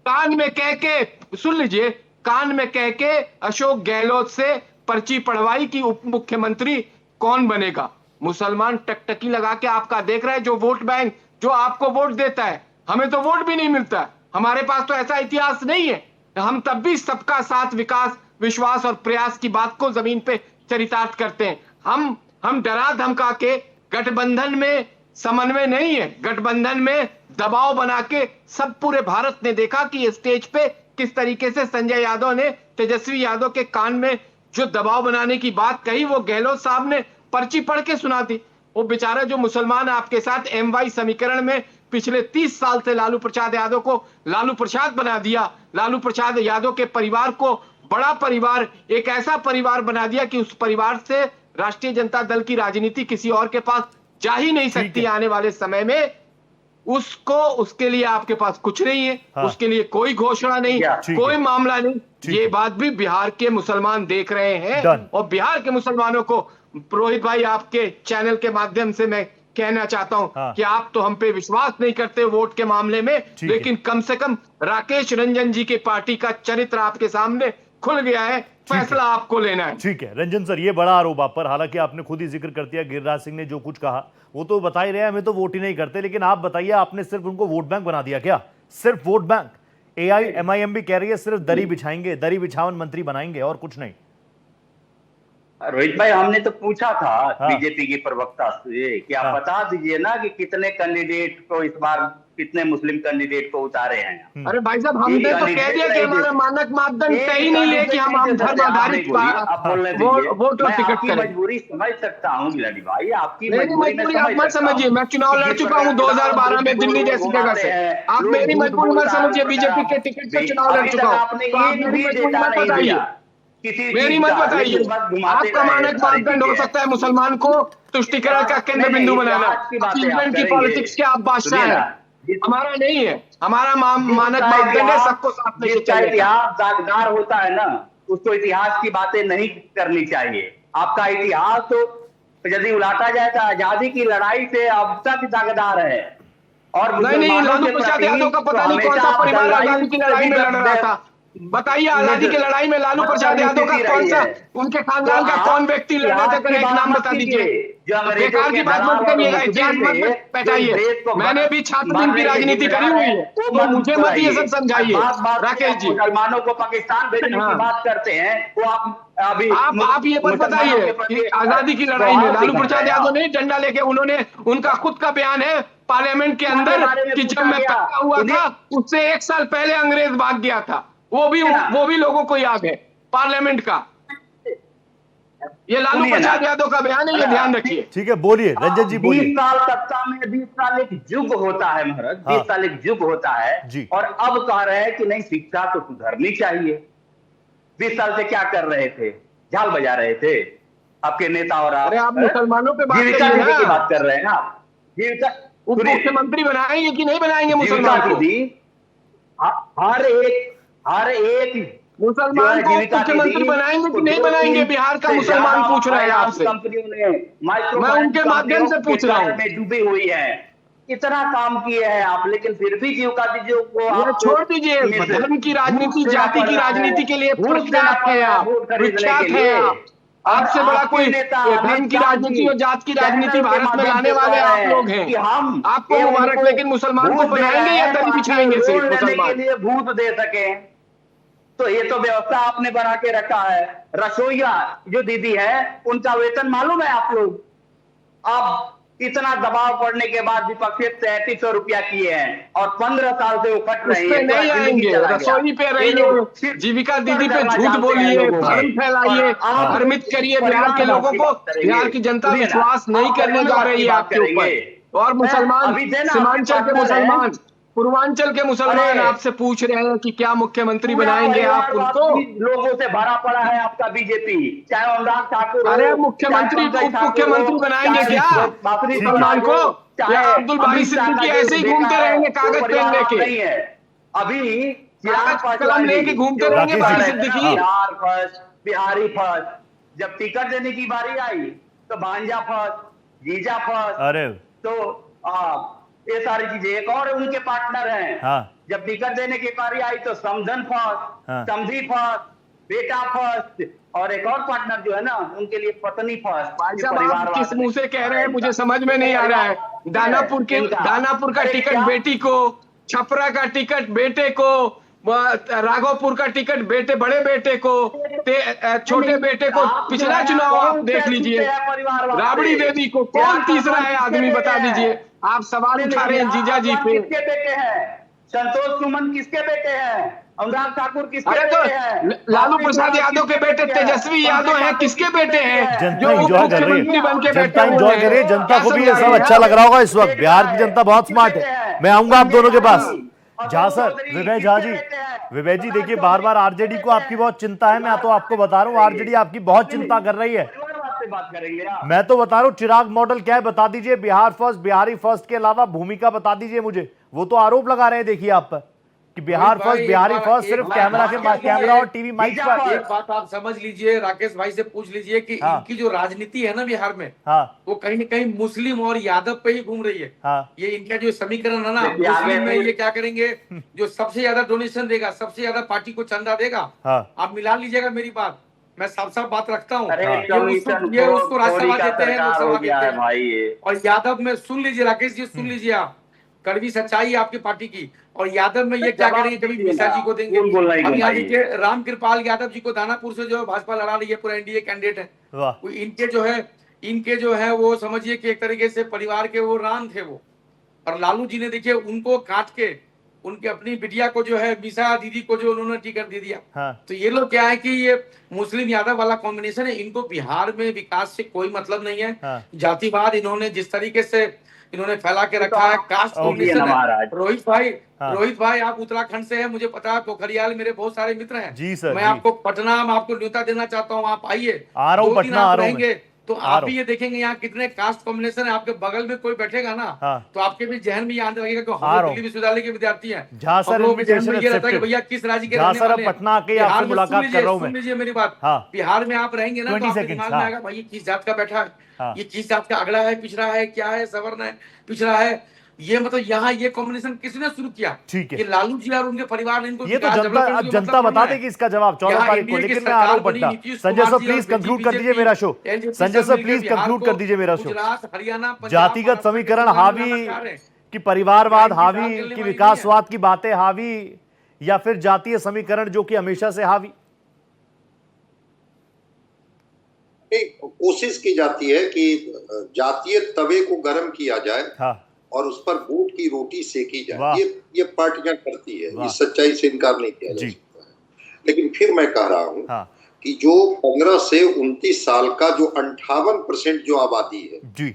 कान में कह के सुन लीजिए, कान में कह के अशोक गहलोत से पर्ची पढ़वाई कि उप मुख्यमंत्री कौन बनेगा। मुसलमान टकटकी लगा के आपका देख रहा है, जो वोट बैंक जो आपको वोट देता है, हमें तो वोट भी नहीं मिलता। हमारे पास तो ऐसा इतिहास नहीं है। हम तब भी सबका साथ, विकास, विश्वास और प्रयास की बात को जमीन पे चरितार्थ करते हैं। हम डरा धमका के गठबंधन में समन्वय नहीं है, गठबंधन में दबाव बना के सब पूरे भारत ने देखा कि स्टेज पे किस तरीके से संजय यादव ने तेजस्वी यादव के कान में जो दबाव बनाने की बात कही, वो गहलोत साहब ने पर्ची पढ़ के सुना दी। वो बेचारा जो मुसलमान आपके साथ MY समीकरण में पिछले 30 साल से लालू प्रसाद यादव को लालू प्रसाद बना दिया, लालू प्रसाद यादव के परिवार को बड़ा परिवार, एक ऐसा परिवार बना दिया कि उस परिवार से राष्ट्रीय जनता दल की राजनीति किसी और के पास जा ही नहीं सकती आने वाले समय में। उसके लिए आपके पास कुछ नहीं है, उसके लिए कोई घोषणा नहीं, कोई मामला नहीं। ये बात भी बिहार के मुसलमान देख रहे हैं और बिहार के मुसलमानों को रोहित भाई आपके चैनल के माध्यम से मैं कहना चाहता हूं कि आप तो हम पे विश्वास नहीं करते वोट के मामले में, लेकिन कम से कम राकेश रंजन जी की पार्टी का चरित्र आपके सामने खुल गया है, फैसला आपको लेना है। ठीक है रंजन सर, ये बड़ा आरोप आप पर, हालांकि आपने खुद ही जिक्र कर दिया, गिरिराज सिंह ने जो कुछ कहा वो तो बता ही रहे हैं, हमें तो वोट ही नहीं करते, लेकिन आप बताइए आपने सिर्फ उनको वोट बैंक बना दिया क्या? सिर्फ वोट बैंक? AIMIM भी कह रही है सिर्फ दरी बिछाएंगे, दरी बिछावन मंत्री बनाएंगे और कुछ नहीं। रोहित भाई, हमने तो पूछा था बीजेपी के प्रवक्ता से कि आप बता दीजिए ना कि कितने कैंडिडेट को इस बार, कितने मुस्लिम कैंडिडेट को उतारे हैं। अरे भाई साहब, हमने तो कह दिया कि हमारा मानक मापदंड तय नहीं है कि हम धर्म आधारित वोट और टिकट करें। मजबूरी समझ सकता हूँ गिलानी भाई, आपकी मजबूरी आप मत समझिए। मैं चुनाव लड़ चुका हूँ 2012 में दिल्ली जैसी जगह से। आप मेरी मजबूरी मत समझिए, बीजेपी के टिकट से चुनाव लड़ चुका हूँ, तो आप मेरी मजबूरी मत बताइए। किसी मेरी चीज मत का, बताइए। लेकिन बस घुमाते आपका रहे मानक सारी मापदंड हो चीजें। सकता है मुसलमान को तुष्टिकरण का केंद्र नहीं, बिंदु नहीं, बनाना, इतिहास की बातें आप अचीवमेंट की करेंगे। पॉलिटिक्स के आप बादशाह सुनिए हैं, ना, हमारा नहीं है। हमारा मानक जिसका मापदंड है इतिहास- सबको साथ लेके जिसका चलने का। इतिहास दागदार होता है ना, उसको इतिहास की बातें नहीं करनी चाहिए। आपका इतिहास तो यदि उलाटा जाए तो आजादी की लड़ाई से अब तक दागदार है। और नहीं, मुसलमानों लालू के प्रसाद प्रति यादव का तो पता नहीं कौन हमेशा सा आप परिवार दंगाई आजादी की लड़ाई में लड़ रहा था। बताइए, आजादी की लड़ाई में लालू प्रसाद यादव का कौन सा, उनके खानदान का कौन व्यक्ति लड़े थे, कोई एक नाम बता दीजिए। बेकार की बात मत करिएगा, इतिहास मत बैठाइए। मैंने भी छात्र दिन की राजनीति करी हुई है, तो मुझे मत ये सब समझाइए राकेश जी। मुसलमानों को पाकिस्तान भेजने की बात करते हैं, वो आप ये मत बताइए कि आजादी की लड़ाई में लालू प्रसाद यादव ने डंडा लेके, उन्होंने, उनका खुद का बयान है पार्लियामेंट के अंदर कि जब मैं पैदा हुआ था उससे 1 साल पहले अंग्रेज भाग गया था। वो भी लोगों को याद है पार्लियामेंट का। ये लालू प्रसाद यादव का बयान है, ये ध्यान रखिए। ठीक है, बोलिए रंजन जी, बोलिए। 20 साल सत्ता में, 20 साल एक युग होता है महाराज, 20 साल एक युग होता है जी। और अब कह रहे हैं कि नहीं, शिक्षा तो सुधरनी चाहिए। 20 साल से क्या कर रहे थे? झाल बजा रहे थे आपके नेता और आप। अरे आप मुसलमानों पे बात जीविका करिए दीदी की ना। बात कर रहे हैं आप। जीविका उप मुख्यमंत्री बनाएंगे कि नहीं बनाएंगे जीविका मुसलमान को? दीदी हर एक मुसलमान को मुख्यमंत्री बनाएंगे कि नहीं बनाएंगे? बिहार का मुसलमान पूछ रहे हैं आपसे। कंपनियों ने मैं उनके माध्यम से पूछ रहा हूँ। में डूबी हुई है। इतना काम किए हैं आप, लेकिन फिर भी जीविका दीदी को ये आप छोड़ दीजिए, धर्म की राजनीति, जाति की राजनीति के लिए फर्क दे रखे हैं आप, विख्यात हैं आप। आपसे बड़ा कोई धर्म की राजनीति और जात की राजनीति भारत में लाने वाले आप लोग हैं। आपको मुबारक, लेकिन मुसलमान को बनाएंगे या दरी बिछाएंगे सिर्फ मुसलमान? के लिए भूत दे सके, तो ये तो व्यवस्था आपने बना के रखा है। रसोईया जो दीदी है, उनका वेतन मालूम है आप लोग? अब इतना दबाव पड़ने के बाद विपक्ष 3300 रुपया किए हैं और 15 साल से वो कट रहे हैं। नहीं आएंगे, रसोई पे रहिए, जीविका दीदी पे झूठ बोलिए, भ्रम फैलाइए, भ्रमित करिए बिहार के लोगों को। बिहार की जनता विश्वास नहीं करने जा रही है आपके ऊपर। और मुसलमान, सीमांचल के मुसलमान, पूर्वांचल के मुसलमान आपसे पूछ रहे हैं कि क्या मुख्यमंत्री बनाएंगे आप उनको? लोगों से भरा पड़ा है आपका बीजेपी, चाहे अनुराग ठाकुर। अरे मुख्यमंत्री, उप मुख्यमंत्री बनाएंगे क्या मुसलमान को? या अब्दुल बारी सिद्दीकी ऐसे ही घूमते रहेंगे कागज पेन लेके? अभी कलम लेके घूमते रहेंगे बारी सिद्दीकी? बिहारी फर्स्ट, जब टिकट देने की बारी आई तो भांजा फर्स्ट, जीजा फर्स्ट, अरे तो ये सारी चीजें। एक और उनके पार्टनर हैं। हाँ। जब टिकट देने की बारी आई तो समधन फर्स्ट, हाँ। समधी फर्स्ट, बेटा फर्स्ट, और एक और पार्टनर जो है ना, उनके लिए पत्नी फर्स्ट। आप किस मुंह से कह रहे हैं, मुझे समझ में नहीं आ रहा है। दानापुर का टिकट बेटी को, छपरा का टिकट बेटे को, राघोपुर का टिकट बड़े बेटे को, छोटे बेटे को। पिछला चुनाव आप देख लीजिए, राबड़ी देवी को। कौन तीसरा है आदमी, बता दीजिए। आप सवाल उठा रहे हैं जीजा जी पे। किसके बेटे हैं? संतोष सुमन किसके बेटे हैं? अनुराग ठाकुर किसके अरे बेटे हैं? तो लालू प्रसाद यादव के बेटे तेजस्वी यादव हैं, किसके बेटे हैं? जनता इंजॉय कर रही है, बन के जनता बैठे इंजॉय कर रही है। जनता को भी ये सब अच्छा लग रहा होगा इस वक्त। बिहार की जनता बहुत स्मार्ट है। मैं आऊंगा आप दोनों के पास। झा सर, विवेक झा जी, विवेक जी देखिए, बार बार आरजेडी को आपकी बहुत चिंता है। मैं तो आपको बता रहा हूँ, आरजेडी आपकी बहुत चिंता कर रही है। बात करेंगे आप। मैं तो बता रहा हूँ, चिराग मॉडल क्या है बता दीजिए। बिहार फर्स्ट, बिहारी फर्स्ट के अलावा भूमिका बता दीजिए मुझे। वो तो आरोप लगा रहे हैं देखिए आप पर कि बिहार फर्स्ट, बिहारी फर्स्ट सिर्फ कैमरा और टीवी माइक पर। एक बात आप समझ लीजिए, राकेश भाई से पूछ लीजिए कि इनकी जो राजनीति है ना बिहार में, वो कहीं न कहीं मुस्लिम और यादव पे ही घूम रही है। ये इनका जो समीकरण है ना, मुस्लिम में ये क्या करेंगे, जो सबसे ज्यादा डोनेशन देगा, सबसे ज्यादा पार्टी को चंदा देगा, आप मिला लीजिएगा मेरी बात। मैं साफ बात रखता हूँ। ये उसको राज्यसभा देते हैं, लोकसभा देते हैं। और यादव में सुन लीजिए राकेश जी, सुन लीजिए आप, कड़वी सच्चाई आपकी पार्टी की। और यादव में ये क्या करेंगे, कभी मिश्रा जी को देंगे। अब यहाँ देखिए, राम कृपाल यादव जी को दानापुर से जो है भाजपा लड़ा रही है, पूरा एनडीए कैंडिडेट है। इनके जो है वो समझिए कि एक तरीके से परिवार के वो राम थे वो। और लालू जी ने देखिए उनको काट के उनके अपनी बिटिया को जो है, मीसा दीदी को जो उन्होंने टिकट दे दिया। तो ये लोग क्या है कि ये मुस्लिम यादव वाला कॉम्बिनेशन है। इनको बिहार में विकास से कोई मतलब नहीं है। जातिवाद इन्होंने जिस तरीके से इन्होंने फैला के रखा है, कास्ट कॉम्बिनेशन है। महाराज रोहित भाई आप उत्तराखंड से हैं, मुझे पता है, पोखरियाल मेरे बहुत सारे मित्र हैं जी सर, मैं आपको पटना में आपको न्योता देना चाहता हूँ, आप आइए, आ रहा हूँ, 2 दिन पटना आप आ रहा हूँ रहेंगे तो आ आप रहा भी ये देखेंगे यहाँ कितने कास्ट कॉम्बिनेशन है। आपके बगल में कोई बैठेगा ना तो आपके भी जहन में आने लगेगा कि हम दिल्ली विश्वविद्यालय के विद्यार्थी हैं, जहाँ सर इन्विटेशन ये रहता है कि भैया किस राज्य के रहने वाले हैं। पटना के आपसे मुलाकात कर रहा हूँ मैं। सुन लीजिए मेरी बात, बिहार में आप रहेंगे ना तो आपके दिमाग में आएगा भाई ये किस जात का बैठा है, ये किस जात का अगड़ा है, पिछड़ा है, क्या है, सवर्ण है, पिछड़ा है, ये मतलब यहाँ ये कॉम्बिनेशन किसने शुरू किया? ठीक है, ये लालू जी और उनके परिवार ने इनको, ये तो जनता बता देगी इसका जवाब 14 तारीख को। लेकिन मैं आ रहा हूँ Patna. Sanjay sir please conclude कर दीजिए मेरा show. Sanjay sir please conclude कर दीजिए मेरा शो। हरियाणा, जातिगत समीकरण हावी कि परिवारवाद हावी कि विकासवाद की बातें हावी या फिर जातीय समीकरण जो कि हमेशा से हावी? कोशिश की जाती है कि जातीय तवे को गर्म किया जाए और उस पर बूट की रोटी सेकी जाए। ये पार्टियां करती है, इस सच्चाई से इनकार नहीं किया जा सकता है। लेकिन फिर मैं कह रहा हूं कि जो 15 से 29 साल का जो 58% जो आबादी है जी,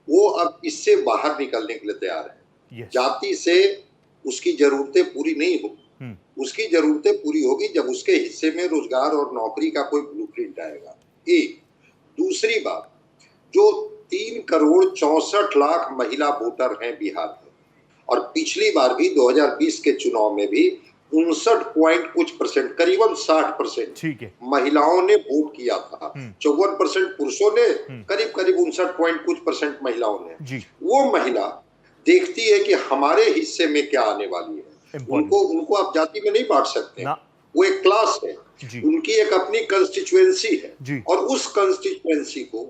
वो अब इससे बाहर निकलने के लिए तैयार है। जाति से उसकी जरूरतें पूरी नहीं होगी, उसकी जरूरतें पूरी होगी जब उसके हिस्से में रोजगार और नौकरी का कोई ब्लूप्रिंट आएगा। एक दूसरी बात, जो 3,64,00,000 महिला वोटर हैं बिहार में, और पिछली बार भी 2020 के चुनाव में भी 59% करीबन 60% महिलाओं ने वोट किया था, 54% पुरुषों ने, करीब 59% महिलाओं ने। वो महिला देखती है कि हमारे हिस्से में क्या आने वाली है। उनको आप जाति में नहीं बांट सकते, वो एक क्लास है, उनकी एक अपनी कंस्टिट्यूएंसी है, और उस कंस्टिट्यूएंसी को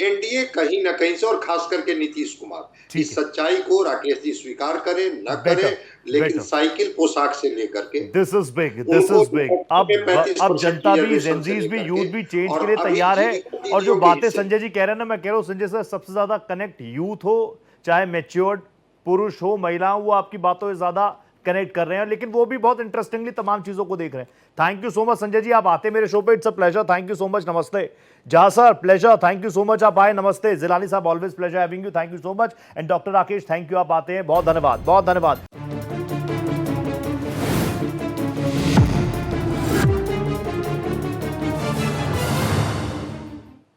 एनडीए कहीं ना कहीं से, और खास करके नीतीश कुमार, इस सच्चाई को राकेश जी स्वीकार करें न करें, लेकिन साइकिल पोशाक से लेकर के दिस इज बिग। अब जनता भी, जेनजीज भी, यूथ भी चेंज के लिए तैयार है। और जो बातें संजय जी कह रहे हैं ना, मैं कह रहा हूँ संजय सर, सबसे ज्यादा कनेक्ट यूथ हो, चाहे मैच्योर्ड पुरुष हो, महिला हो, वो आपकी बातों से ज्यादा कनेक्ट कर रहे हैं, लेकिन वो भी बहुत इंटरेस्टिंगली तमाम चीजों को देख रहे हैं। Thank you so much Sanjay ji, आप आते मेरे शो पे, it's a pleasure, thank you so much, नमस्ते। जहाँ sir pleasure, thank you so much, आप आए, नमस्ते। जिलानी साहब always pleasure having you, thank you so much. And doctor Rakesh thank you, आप आते हैं, बहुत धन्यवाद, बहुत धन्यवाद।